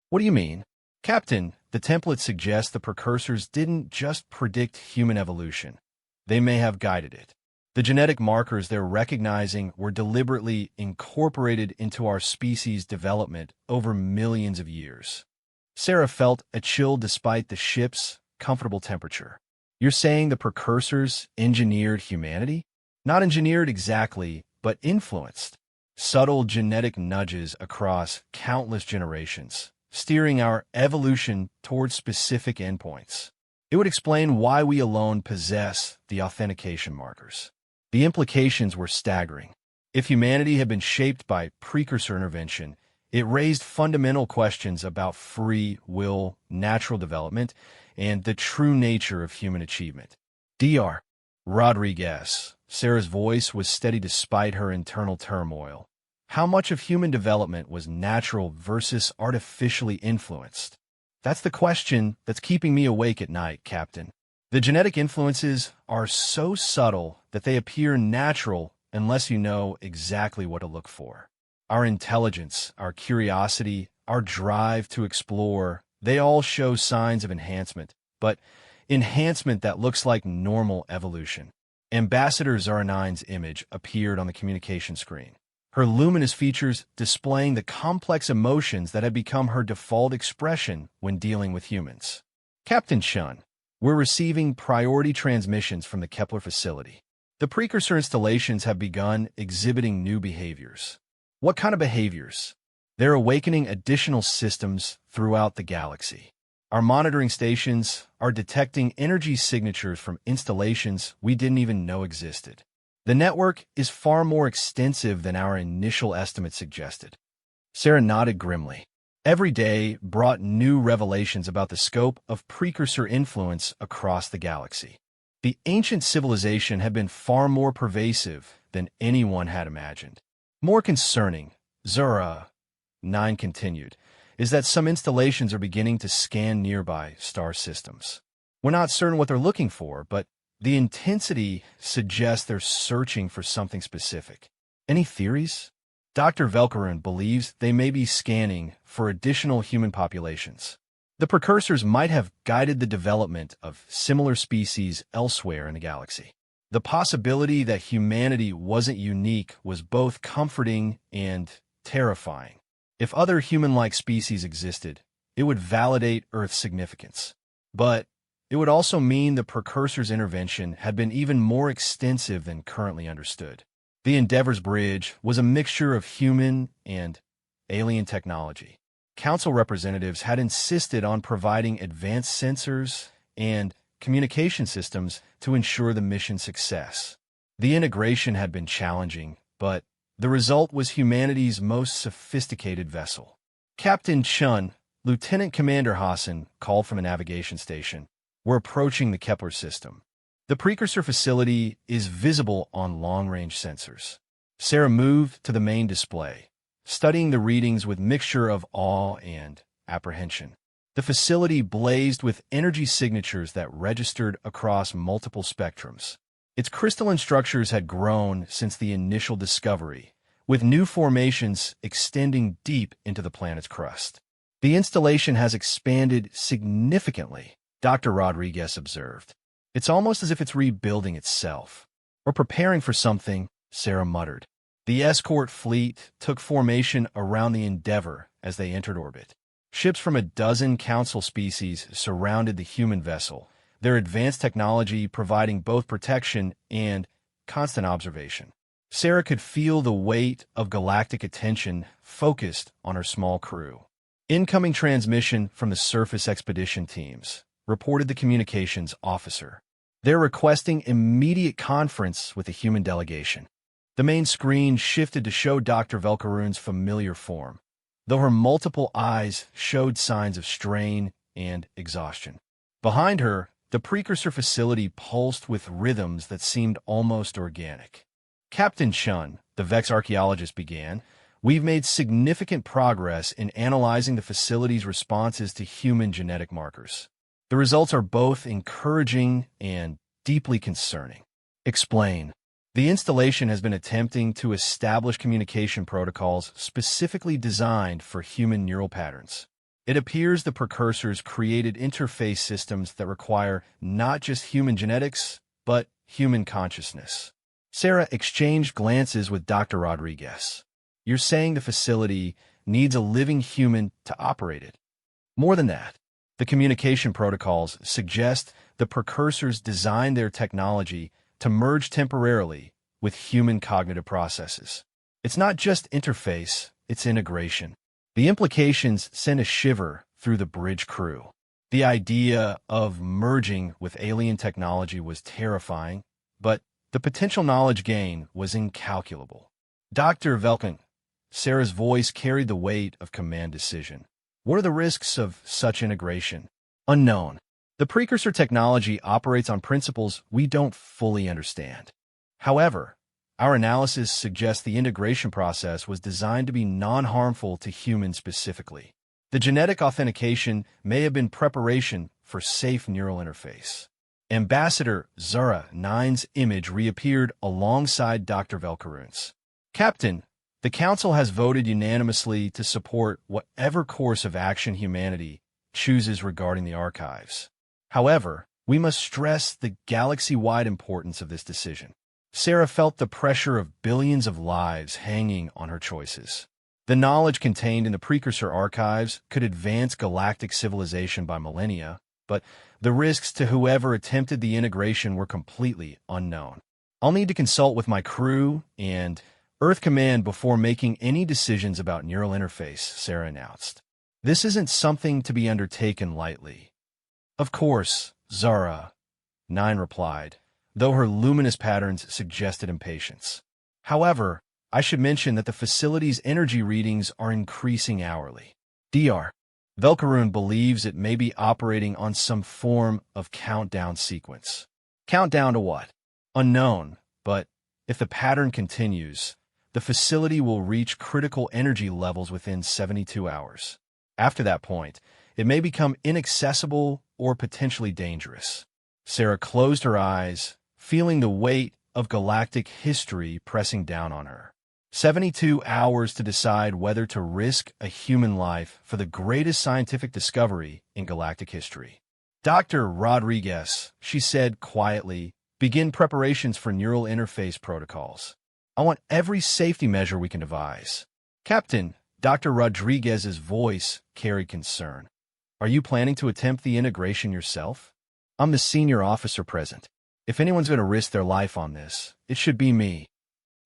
What do you mean? Captain, the template suggests the precursors didn't just predict human evolution. They may have guided it. The genetic markers they're recognizing were deliberately incorporated into our species' development over millions of years. Sarah felt a chill despite the ship's comfortable temperature. You're saying the precursors engineered humanity? Not engineered exactly, but influenced. Subtle genetic nudges across countless generations, steering our evolution towards specific endpoints. It would explain why we alone possess the authentication markers. The implications were staggering. If humanity had been shaped by precursor intervention, it raised fundamental questions about free will, natural development, and the true nature of human achievement. Dr. Rodriguez Sarah's voice was steady despite her internal turmoil. How much of human development was natural versus artificially influenced? That's the question that's keeping me awake at night, Captain. The genetic influences are so subtle that they appear natural unless you know exactly what to look for. Our intelligence, our curiosity, our drive to explore, they all show signs of enhancement, but enhancement that looks like normal evolution. Ambassador Zara9's image appeared on the communication screen, her luminous features displaying the complex emotions that have become her default expression when dealing with humans. Captain Shun, we're receiving priority transmissions from the Kepler facility. The precursor installations have begun exhibiting new behaviors. What kind of behaviors? They're awakening additional systems throughout the galaxy. Our monitoring stations are detecting energy signatures from installations we didn't even know existed. The network is far more extensive than our initial estimate suggested. Sarah nodded grimly. Every day brought new revelations about the scope of precursor influence across the galaxy. The ancient civilization had been far more pervasive than anyone had imagined. More concerning, Zara-9 continued, is that some installations are beginning to scan nearby star systems. We're not certain what they're looking for, but the intensity suggests they're searching for something specific. Any theories? Dr. Velkarun believes they may be scanning for additional human populations. The precursors might have guided the development of similar species elsewhere in the galaxy. The possibility that humanity wasn't unique was both comforting and terrifying. If other human-like species existed, it would validate Earth's significance. But it would also mean the precursors' intervention had been even more extensive than currently understood. The Endeavor's bridge was a mixture of human and alien technology. Council representatives had insisted on providing advanced sensors and communication systems to ensure the mission's success. The integration had been challenging, but the result was humanity's most sophisticated vessel. Captain Chun, Lieutenant Commander Hassan called from a navigation station. We're approaching the Kepler system. The precursor facility is visible on long-range sensors. Sarah moved to the main display, studying the readings with mixture of awe and apprehension. The facility blazed with energy signatures that registered across multiple spectrums. Its crystalline structures had grown since the initial discovery, with new formations extending deep into the planet's crust. The installation has expanded significantly, Dr. Rodriguez observed. It's almost as if it's rebuilding itself. Or preparing for something, Sarah muttered. The escort fleet took formation around the Endeavor as they entered orbit. Ships from a dozen council species surrounded the human vessel, their advanced technology providing both protection and constant observation. Sarah could feel the weight of galactic attention focused on her small crew. Incoming transmission from the surface expedition teams, reported the communications officer. They're requesting immediate conference with the human delegation. The main screen shifted to show Dr. Velkarun's familiar form, though her multiple eyes showed signs of strain and exhaustion. Behind her, the precursor facility pulsed with rhythms that seemed almost organic. Captain Chun, the Vex archaeologist began, we've made significant progress in analyzing the facility's responses to human genetic markers. The results are both encouraging and deeply concerning. Explain. The installation has been attempting to establish communication protocols specifically designed for human neural patterns. It appears the precursors created interface systems that require not just human genetics, but human consciousness. Sarah exchanged glances with Dr. Rodriguez. You're saying the facility needs a living human to operate it. More than that, the communication protocols suggest the precursors designed their technology to merge temporarily with human cognitive processes. It's not just interface, it's integration. The implications sent a shiver through the bridge crew. The idea of merging with alien technology was terrifying, but the potential knowledge gain was incalculable. Dr. Velkan, Sarah's voice carried the weight of command decision. What are the risks of such integration? Unknown. The precursor technology operates on principles we don't fully understand. However, our analysis suggests the integration process was designed to be non-harmful to humans specifically. The genetic authentication may have been preparation for safe neural interface. Ambassador Zara 9's image reappeared alongside Dr. Velkaroon's. Captain, the Council has voted unanimously to support whatever course of action humanity chooses regarding the archives. However, we must stress the galaxy-wide importance of this decision. Sarah felt the pressure of billions of lives hanging on her choices. The knowledge contained in the precursor archives could advance galactic civilization by millennia, but the risks to whoever attempted the integration were completely unknown. I'll need to consult with my crew and Earth Command before making any decisions about neural interface, Sarah announced. This isn't something to be undertaken lightly. Of course, Zara, 9 replied, though her luminous patterns suggested impatience. However, I should mention that the facility's energy readings are increasing hourly. Dr. Velkaroon believes it may be operating on some form of countdown sequence. Countdown to what? Unknown, but if the pattern continues, the facility will reach critical energy levels within 72 hours. After that point, it may become inaccessible or potentially dangerous. Sarah closed her eyes, feeling the weight of galactic history pressing down on her. 72 hours to decide whether to risk a human life for the greatest scientific discovery in galactic history. Dr. Rodriguez, she said quietly, begin preparations for neural interface protocols. I want every safety measure we can devise. Captain, Dr. Rodriguez's voice carried concern. Are you planning to attempt the integration yourself? I'm the senior officer present. If anyone's going to risk their life on this, it should be me.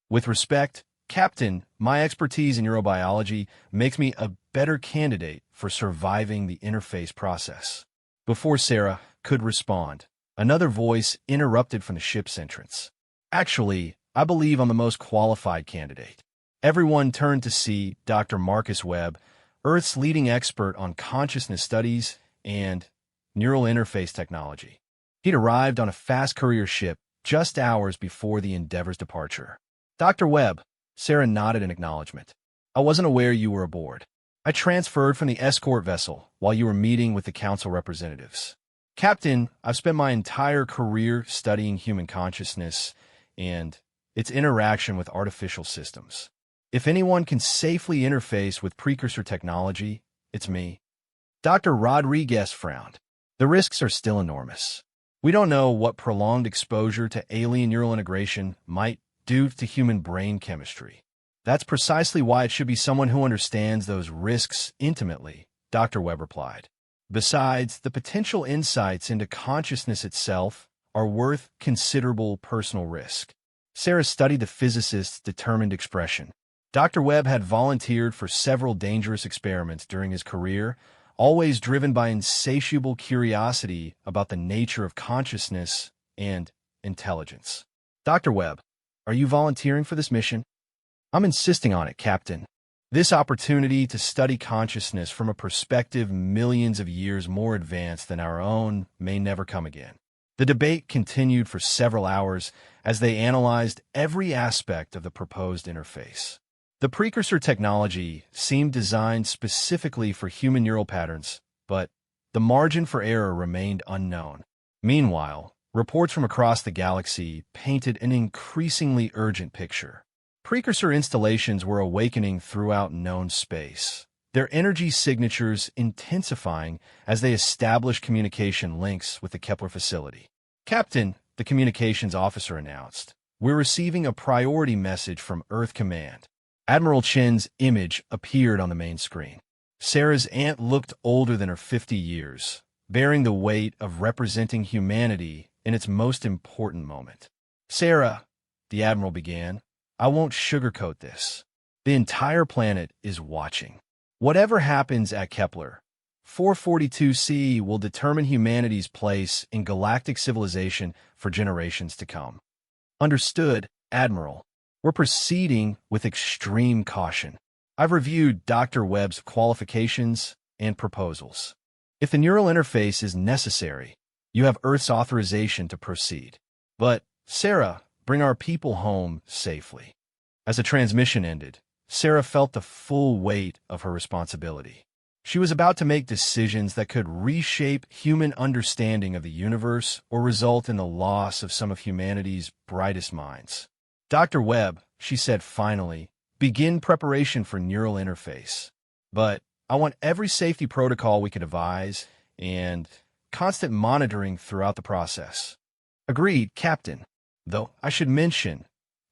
With respect, Captain, my expertise in neurobiology makes me a better candidate for surviving the interface process. Before Sarah could respond, another voice interrupted from the ship's entrance. Actually, I believe I'm the most qualified candidate. Everyone turned to see Dr. Marcus Webb, Earth's leading expert on consciousness studies and neural interface technology. He'd arrived on a fast courier ship just hours before the Endeavor's departure. Dr. Webb, Sarah nodded in acknowledgement. I wasn't aware you were aboard. I transferred from the escort vessel while you were meeting with the council representatives. Captain, I've spent my entire career studying human consciousness and its interaction with artificial systems. If anyone can safely interface with precursor technology, it's me. Dr. Rodriguez frowned. The risks are still enormous. We don't know what prolonged exposure to alien neural integration might do to human brain chemistry. That's precisely why it should be someone who understands those risks intimately, Dr. Webb replied. Besides, the potential insights into consciousness itself are worth considerable personal risk. Sarah studied the physicist's determined expression. Dr. Webb had volunteered for several dangerous experiments during his career, always driven by insatiable curiosity about the nature of consciousness and intelligence. Dr. Webb, are you volunteering for this mission? I'm insisting on it, Captain. This opportunity to study consciousness from a perspective millions of years more advanced than our own may never come again. The debate continued for several hours as they analyzed every aspect of the proposed interface. The precursor technology seemed designed specifically for human neural patterns, but the margin for error remained unknown. Meanwhile, reports from across the galaxy painted an increasingly urgent picture. Precursor installations were awakening throughout known space, their energy signatures intensifying as they established communication links with the Kepler facility. Captain, the communications officer announced, we're receiving a priority message from Earth Command. Admiral Chen's image appeared on the main screen. Sarah's aunt looked older than her 50 years, bearing the weight of representing humanity in its most important moment. Sarah, the Admiral began, I won't sugarcoat this. The entire planet is watching. Whatever happens at Kepler, 442c will determine humanity's place in galactic civilization for generations to come. Understood, Admiral. We're proceeding with extreme caution. I've reviewed Dr. Webb's qualifications and proposals. If the neural interface is necessary, you have Earth's authorization to proceed. But, Sarah, bring our people home safely. As the transmission ended, Sarah felt the full weight of her responsibility. She was about to make decisions that could reshape human understanding of the universe or result in the loss of some of humanity's brightest minds. Dr. Webb, she said finally, begin preparation for neural interface. But I want every safety protocol we could devise and constant monitoring throughout the process. Agreed, Captain. Though I should mention,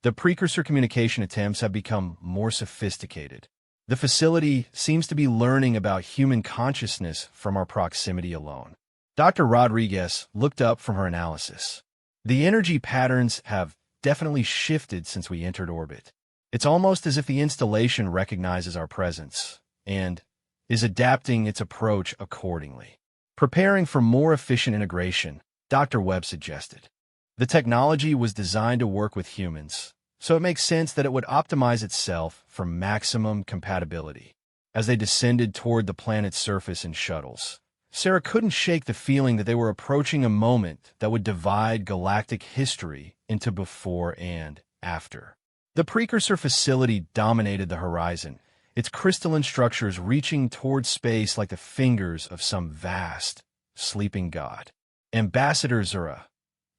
the precursor communication attempts have become more sophisticated. The facility seems to be learning about human consciousness from our proximity alone. Dr. Rodriguez looked up from her analysis. The energy patterns have definitely shifted since we entered orbit. It's almost as if the installation recognizes our presence and is adapting its approach accordingly. Preparing for more efficient integration, Dr. Webb suggested. The technology was designed to work with humans, so it makes sense that it would optimize itself for maximum compatibility. As they descended toward the planet's surface in shuttles, Sarah couldn't shake the feeling that they were approaching a moment that would divide galactic history into before and after. The precursor facility dominated the horizon, its crystalline structures reaching toward space like the fingers of some vast, sleeping god. Ambassador Zura,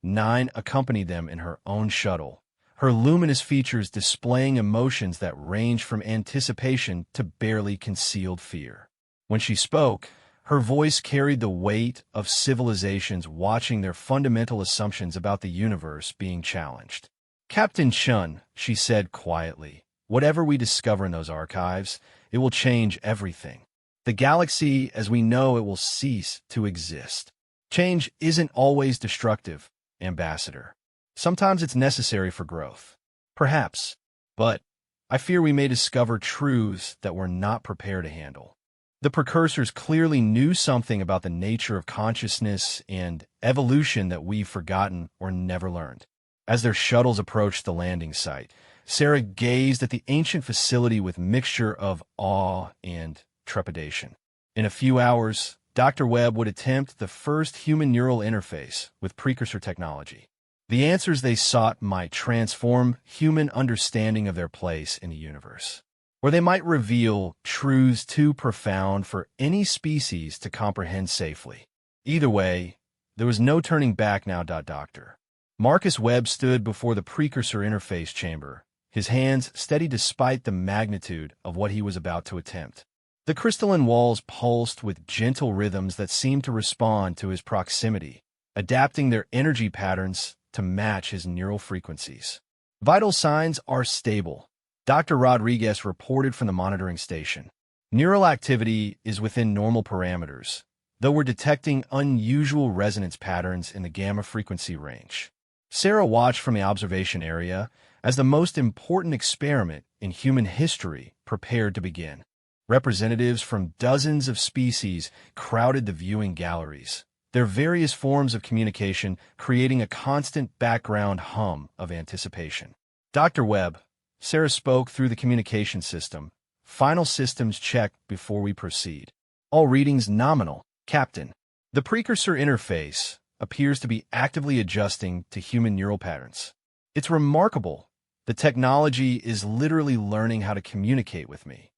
9, accompanied them in her own shuttle, her luminous features displaying emotions that ranged from anticipation to barely concealed fear. When she spoke, her voice carried the weight of civilizations watching their fundamental assumptions about the universe being challenged. Captain Chun, she said quietly, whatever we discover in those archives, it will change everything. The galaxy as we know it will cease to exist. Change isn't always destructive, Ambassador. Sometimes it's necessary for growth. Perhaps. But I fear we may discover truths that we're not prepared to handle. The precursors clearly knew something about the nature of consciousness and evolution that we've forgotten or never learned. As their shuttles approached the landing site, Sarah gazed at the ancient facility with mixture of awe and trepidation. In a few hours, Dr. Webb would attempt the first human neural interface with precursor technology. The answers they sought might transform human understanding of their place in the universe, or they might reveal truths too profound for any species to comprehend safely. Either way, there was no turning back now. Doctor Marcus Webb stood before the precursor interface chamber, his hands steady despite the magnitude of what he was about to attempt. The crystalline walls pulsed with gentle rhythms that seemed to respond to his proximity, adapting their energy patterns to match his neural frequencies. Vital signs are stable, Dr. Rodriguez reported from the monitoring station. Neural activity is within normal parameters, though we're detecting unusual resonance patterns in the gamma frequency range. Sarah watched from the observation area as the most important experiment in human history prepared to begin. Representatives from dozens of species crowded the viewing galleries, their various forms of communication creating a constant background hum of anticipation. Dr. Webb, Sarah spoke through the communication system. Final systems checked before we proceed. All readings nominal, Captain. The precursor interface appears to be actively adjusting to human neural patterns. It's remarkable. The technology is literally learning how to communicate with me.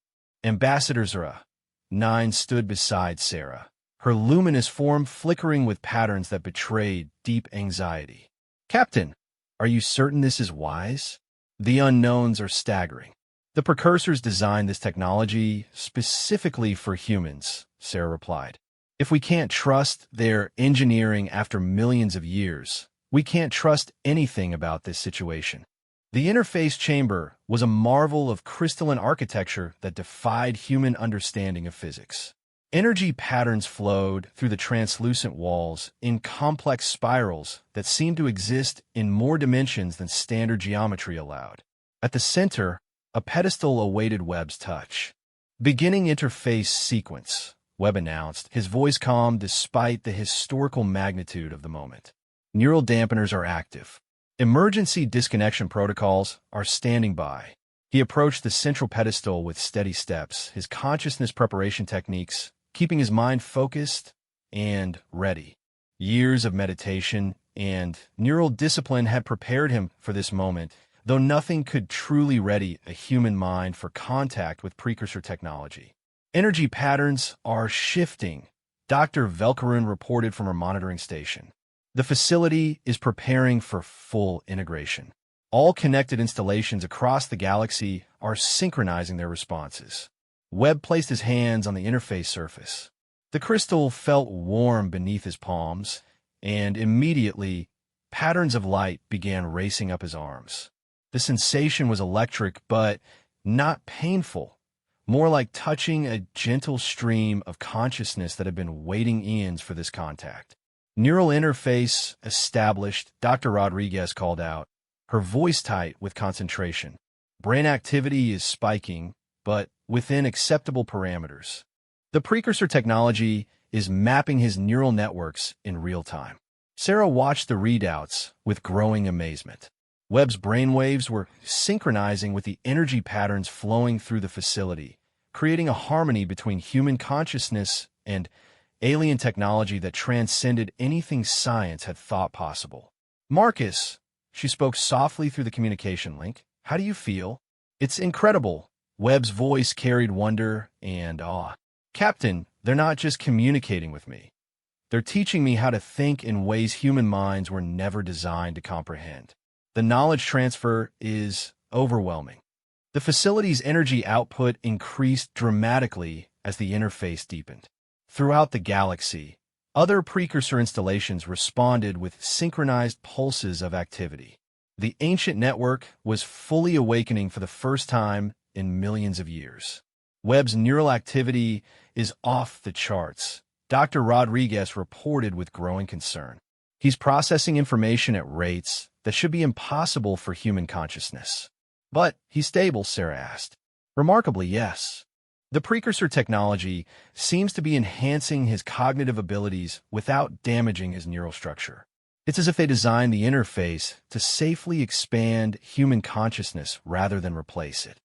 Ambassador Zura, 9, stood beside Sarah, her luminous form flickering with patterns that betrayed deep anxiety. Captain, are you certain this is wise? The unknowns are staggering. The precursors designed this technology specifically for humans, Sarah replied. If we can't trust their engineering after millions of years, we can't trust anything about this situation. The interface chamber was a marvel of crystalline architecture that defied human understanding of physics. Energy patterns flowed through the translucent walls in complex spirals that seemed to exist in more dimensions than standard geometry allowed. At the center, a pedestal awaited Webb's touch. Beginning interface sequence, Webb announced, his voice calm despite the historical magnitude of the moment. Neural dampeners are active. Emergency disconnection protocols are standing by. He approached the central pedestal with steady steps, his consciousness preparation techniques keeping his mind focused and ready. Years of meditation, and neural discipline had prepared him for this moment, though nothing could truly ready a human mind for contact with precursor technology. Energy patterns are shifting, Dr. Velkarun reported from her monitoring station. The facility is preparing for full integration. All connected installations across the galaxy are synchronizing their responses. Webb placed his hands on the interface surface. The crystal felt warm beneath his palms, and immediately, patterns of light began racing up his arms. The sensation was electric, but not painful, more like touching a gentle stream of consciousness that had been waiting eons for this contact. Neural interface established, Dr. Rodriguez called out, her voice tight with concentration. Brain activity is spiking, but within acceptable parameters. The precursor technology is mapping his neural networks in real time. Sarah watched the readouts with growing amazement. Webb's brainwaves were synchronizing with the energy patterns flowing through the facility, creating a harmony between human consciousness and alien technology that transcended anything science had thought possible. Marcus, she spoke softly through the communication link. How do you feel? It's incredible. Webb's voice carried wonder and awe. Captain, they're not just communicating with me. They're teaching me how to think in ways human minds were never designed to comprehend. The knowledge transfer is overwhelming. The facility's energy output increased dramatically as the interface deepened. Throughout the galaxy, other precursor installations responded with synchronized pulses of activity. The ancient network was fully awakening for the first time in millions of years. Webb's neural activity is off the charts, Dr. Rodriguez reported with growing concern. He's processing information at rates that should be impossible for human consciousness. But he's stable, Sarah asked. Remarkably, yes. The precursor technology seems to be enhancing his cognitive abilities without damaging his neural structure. It's as if they designed the interface to safely expand human consciousness rather than replace it.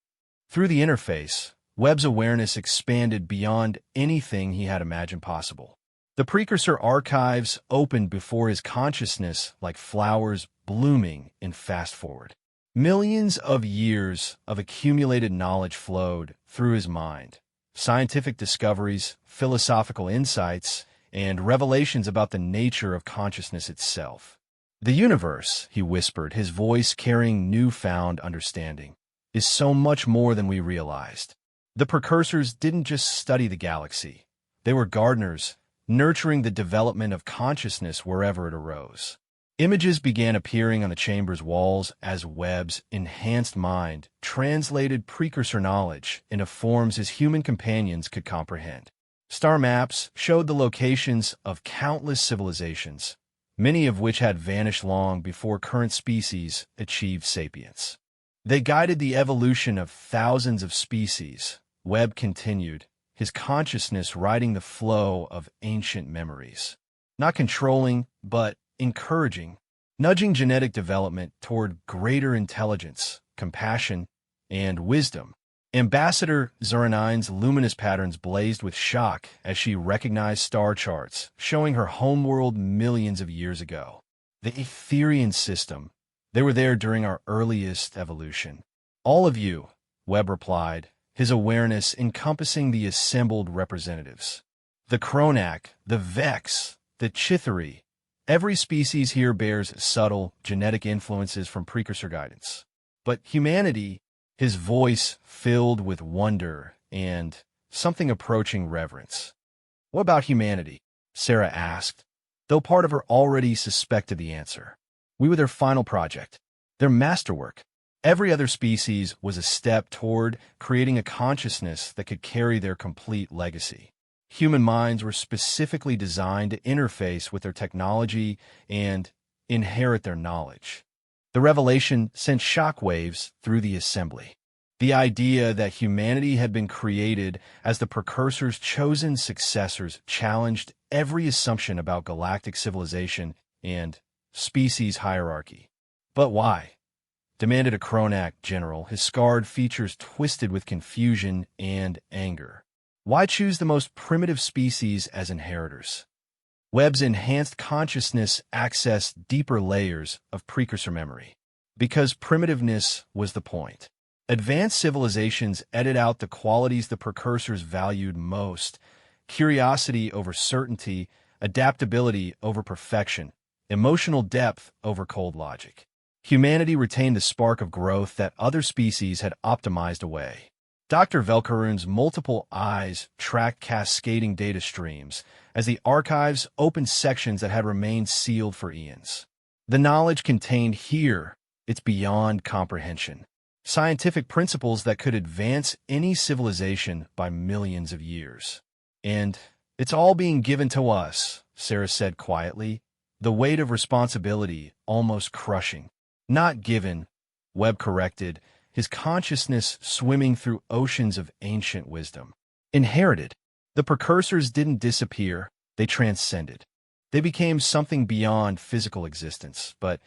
Through the interface, Webb's awareness expanded beyond anything he had imagined possible. The precursor archives opened before his consciousness like flowers blooming in fast-forward. Millions of years of accumulated knowledge flowed through his mind. Scientific discoveries, philosophical insights, and revelations about the nature of consciousness itself. The universe, he whispered, his voice carrying newfound understanding, is so much more than we realized. The precursors didn't just study the galaxy. They were gardeners, nurturing the development of consciousness wherever it arose. Images began appearing on the chamber's walls as Webb's enhanced mind translated precursor knowledge into forms his human companions could comprehend. Star maps showed the locations of countless civilizations, many of which had vanished long before current species achieved sapience. They guided the evolution of thousands of species, Webb continued, his consciousness riding the flow of ancient memories. Not controlling, but encouraging, nudging genetic development toward greater intelligence, compassion, and wisdom. Ambassador Zuranine's luminous patterns blazed with shock as she recognized star charts showing her homeworld millions of years ago. The Etherian system. They were there during our earliest evolution. All of you, Webb replied, his awareness encompassing the assembled representatives. The Kronak, the Vex, the Chithari. Every species here bears subtle genetic influences from precursor guidance. But humanity, his voice filled with wonder and something approaching reverence. What about humanity? Sarah asked, though part of her already suspected the answer. We were their final project, their masterwork. Every other species was a step toward creating a consciousness that could carry their complete legacy. Human minds were specifically designed to interface with their technology and inherit their knowledge. The revelation sent shockwaves through the assembly. The idea that humanity had been created as the precursor's chosen successors challenged every assumption about galactic civilization and species hierarchy. But why? Demanded a Kronak general, his scarred features twisted with confusion and anger. Why choose the most primitive species as inheritors? Webb's enhanced consciousness accessed deeper layers of precursor memory. Because primitiveness was the point. Advanced civilizations edit out the qualities the precursors valued most: curiosity over certainty, adaptability over perfection, emotional depth over cold logic. Humanity retained the spark of growth that other species had optimized away. Dr. Velkarun's multiple eyes tracked cascading data streams as the archives opened sections that had remained sealed for eons. The knowledge contained here, it's beyond comprehension. Scientific principles that could advance any civilization by millions of years. And it's all being given to us, Sarah said quietly, the weight of responsibility almost crushing. Not given, Webb corrected, his consciousness swimming through oceans of ancient wisdom. Inherited. The precursors didn't disappear, they transcended. They became something beyond physical existence, but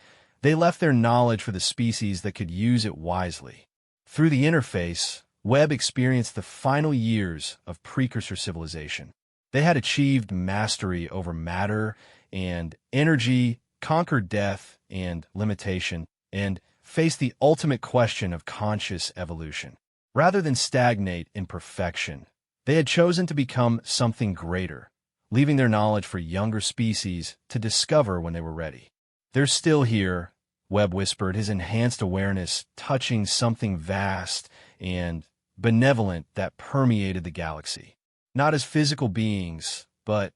they left their knowledge for the species that could use it wisely. Through the interface, Webb experienced the final years of precursor civilization. They had achieved mastery over matter and energy, conquered death and limitation, and faced the ultimate question of conscious evolution. Rather than stagnate in perfection, they had chosen to become something greater, leaving their knowledge for younger species to discover when they were ready. They're still here, Webb whispered, his enhanced awareness touching something vast and benevolent that permeated the galaxy. Not as physical beings, but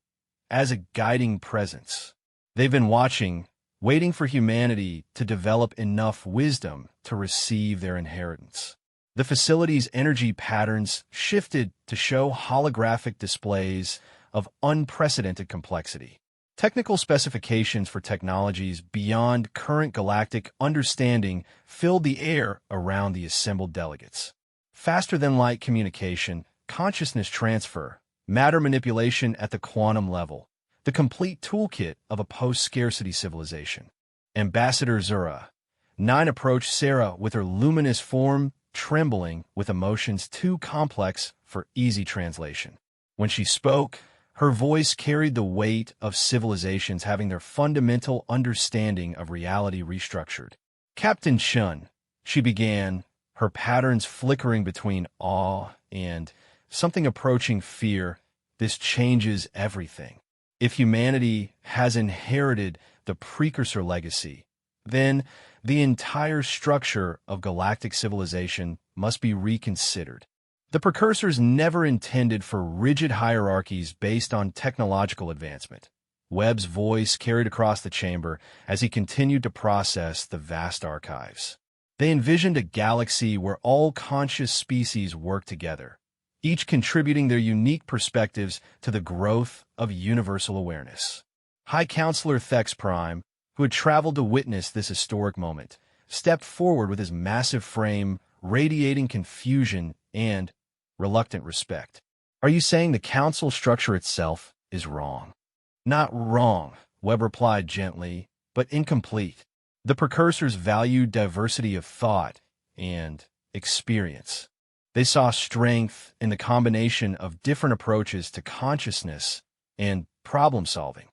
as a guiding presence. They've been watching, waiting for humanity to develop enough wisdom to receive their inheritance. The facility's energy patterns shifted to show holographic displays of unprecedented complexity. Technical specifications for technologies beyond current galactic understanding filled the air around the assembled delegates. Faster-than-light communication, consciousness transfer, matter manipulation at the quantum level, the complete toolkit of a post-scarcity civilization. Ambassador Zura. 9 approached Sarah with her luminous form trembling with emotions too complex for easy translation. When she spoke, her voice carried the weight of civilizations having their fundamental understanding of reality restructured. Captain Shun, she began, her patterns flickering between awe and something approaching fear. This changes everything. If humanity has inherited the precursor legacy, then the entire structure of galactic civilization must be reconsidered. The precursors never intended for rigid hierarchies based on technological advancement. Webb's voice carried across the chamber as he continued to process the vast archives. They envisioned a galaxy where all conscious species work together, each contributing their unique perspectives to the growth of universal awareness. High Counselor Thex Prime, who had traveled to witness this historic moment, stepped forward with his massive frame radiating confusion and reluctant respect. Are you saying the council structure itself is wrong? Not wrong, Webb replied gently, but incomplete. The precursors valued diversity of thought and experience. They saw strength in the combination of different approaches to consciousness and problem-solving.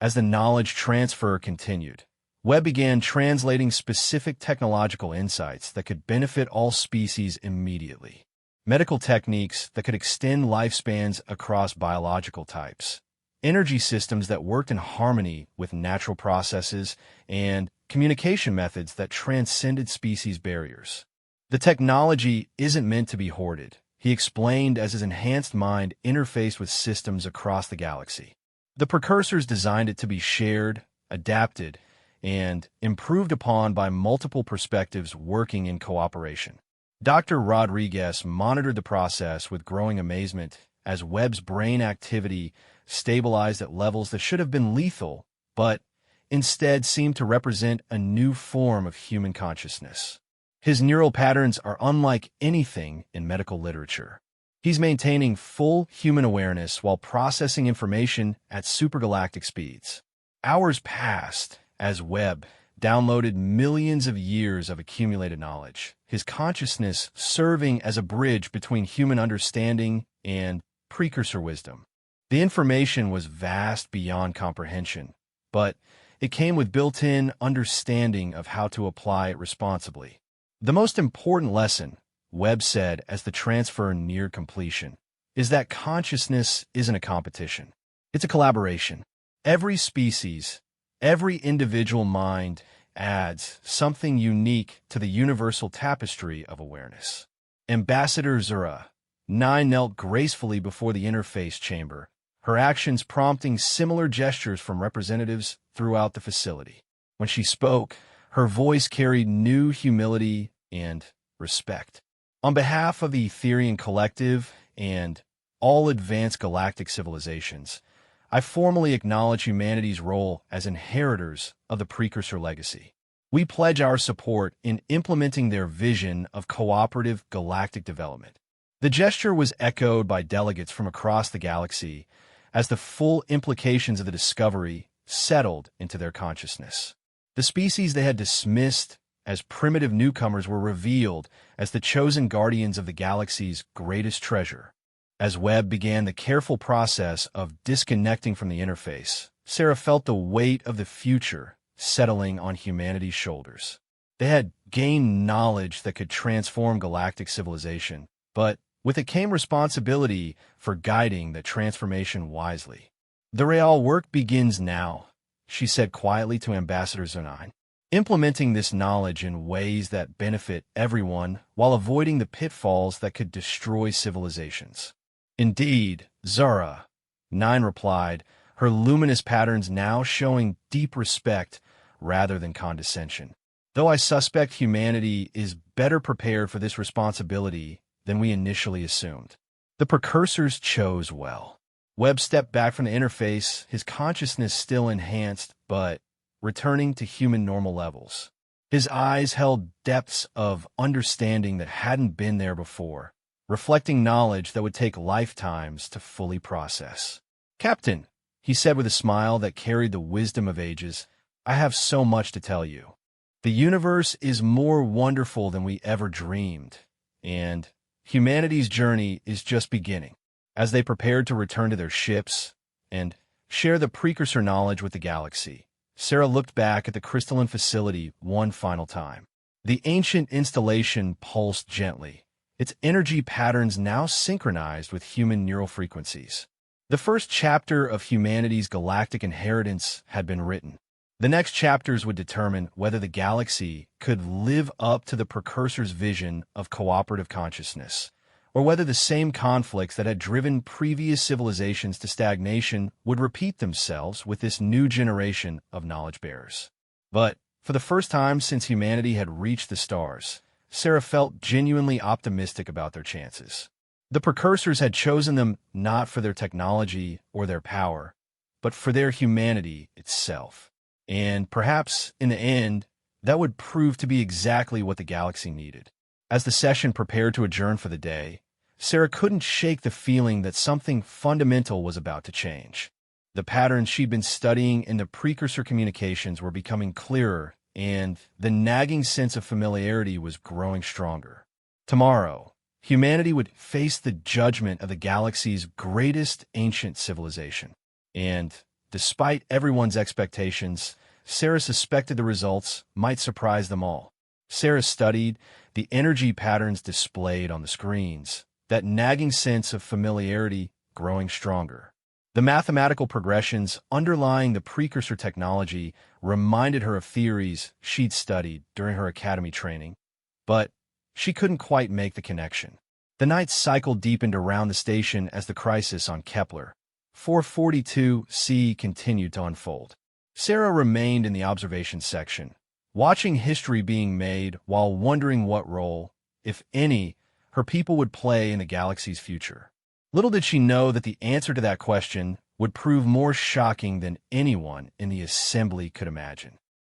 As the knowledge transfer continued, Webb began translating specific technological insights that could benefit all species immediately. Medical techniques that could extend lifespans across biological types, energy systems that worked in harmony with natural processes, and communication methods that transcended species barriers. The technology isn't meant to be hoarded, he explained as his enhanced mind interfaced with systems across the galaxy. The precursors designed it to be shared, adapted, and improved upon by multiple perspectives working in cooperation. Dr. Rodriguez monitored the process with growing amazement as Webb's brain activity stabilized at levels that should have been lethal, but instead seemed to represent a new form of human consciousness. His neural patterns are unlike anything in medical literature. He's maintaining full human awareness while processing information at supergalactic speeds. Hours passed as Webb downloaded millions of years of accumulated knowledge, his consciousness serving as a bridge between human understanding and precursor wisdom. The information was vast beyond comprehension, but it came with built-in understanding of how to apply it responsibly. The most important lesson, Webb said as the transfer neared completion, is that consciousness isn't a competition. It's a collaboration. Every species, every individual mind adds something unique to the universal tapestry of awareness. Ambassador Zura, 9 knelt gracefully before the interface chamber, her actions prompting similar gestures from representatives throughout the facility. When she spoke, her voice carried new humility and respect. On behalf of the Etherian Collective and all advanced galactic civilizations, I formally acknowledge humanity's role as inheritors of the precursor legacy. We pledge our support in implementing their vision of cooperative galactic development. The gesture was echoed by delegates from across the galaxy as the full implications of the discovery settled into their consciousness. The species they had dismissed as primitive newcomers were revealed as the chosen guardians of the galaxy's greatest treasure. As Webb began the careful process of disconnecting from the interface, Sarah felt the weight of the future settling on humanity's shoulders. They had gained knowledge that could transform galactic civilization, but with it came responsibility for guiding that transformation wisely. The real work begins now, she said quietly to Ambassador Zonine, implementing this knowledge in ways that benefit everyone while avoiding the pitfalls that could destroy civilizations. Indeed, Zara, 9 replied, her luminous patterns now showing deep respect rather than condescension. Though I suspect humanity is better prepared for this responsibility than we initially assumed. The precursors chose well. Webb stepped back from the interface, his consciousness still enhanced, but returning to human normal levels. His eyes held depths of understanding that hadn't been there before, reflecting knowledge that would take lifetimes to fully process. Captain, he said with a smile that carried the wisdom of ages, I have so much to tell you. The universe is more wonderful than we ever dreamed, and humanity's journey is just beginning. As they prepared to return to their ships and share the precursor knowledge with the galaxy, Sarah looked back at the crystalline facility one final time. The ancient installation pulsed gently, its energy patterns now synchronized with human neural frequencies. The first chapter of humanity's galactic inheritance had been written. The next chapters would determine whether the galaxy could live up to the precursor's vision of cooperative consciousness, or whether the same conflicts that had driven previous civilizations to stagnation would repeat themselves with this new generation of knowledge bearers. But for the first time since humanity had reached the stars, Sarah felt genuinely optimistic about their chances. The precursors had chosen them not for their technology or their power, but for their humanity itself. And perhaps, in the end, that would prove to be exactly what the galaxy needed. As the session prepared to adjourn for the day, Sarah couldn't shake the feeling that something fundamental was about to change. The patterns she'd been studying in the precursor communications were becoming clearer, and the nagging sense of familiarity was growing stronger. Tomorrow, humanity would face the judgment of the galaxy's greatest ancient civilization. And despite everyone's expectations, Sarah suspected the results might surprise them all. Sarah studied the energy patterns displayed on the screens, that nagging sense of familiarity growing stronger. The mathematical progressions underlying the precursor technology reminded her of theories she'd studied during her academy training, but she couldn't quite make the connection. The night cycle deepened around the station as the crisis on Kepler 442c continued to unfold. Sarah remained in the observation section, watching history being made while wondering what role, if any, her people would play in the galaxy's future. Little did she know that the answer to that question would prove more shocking than anyone in the assembly could imagine.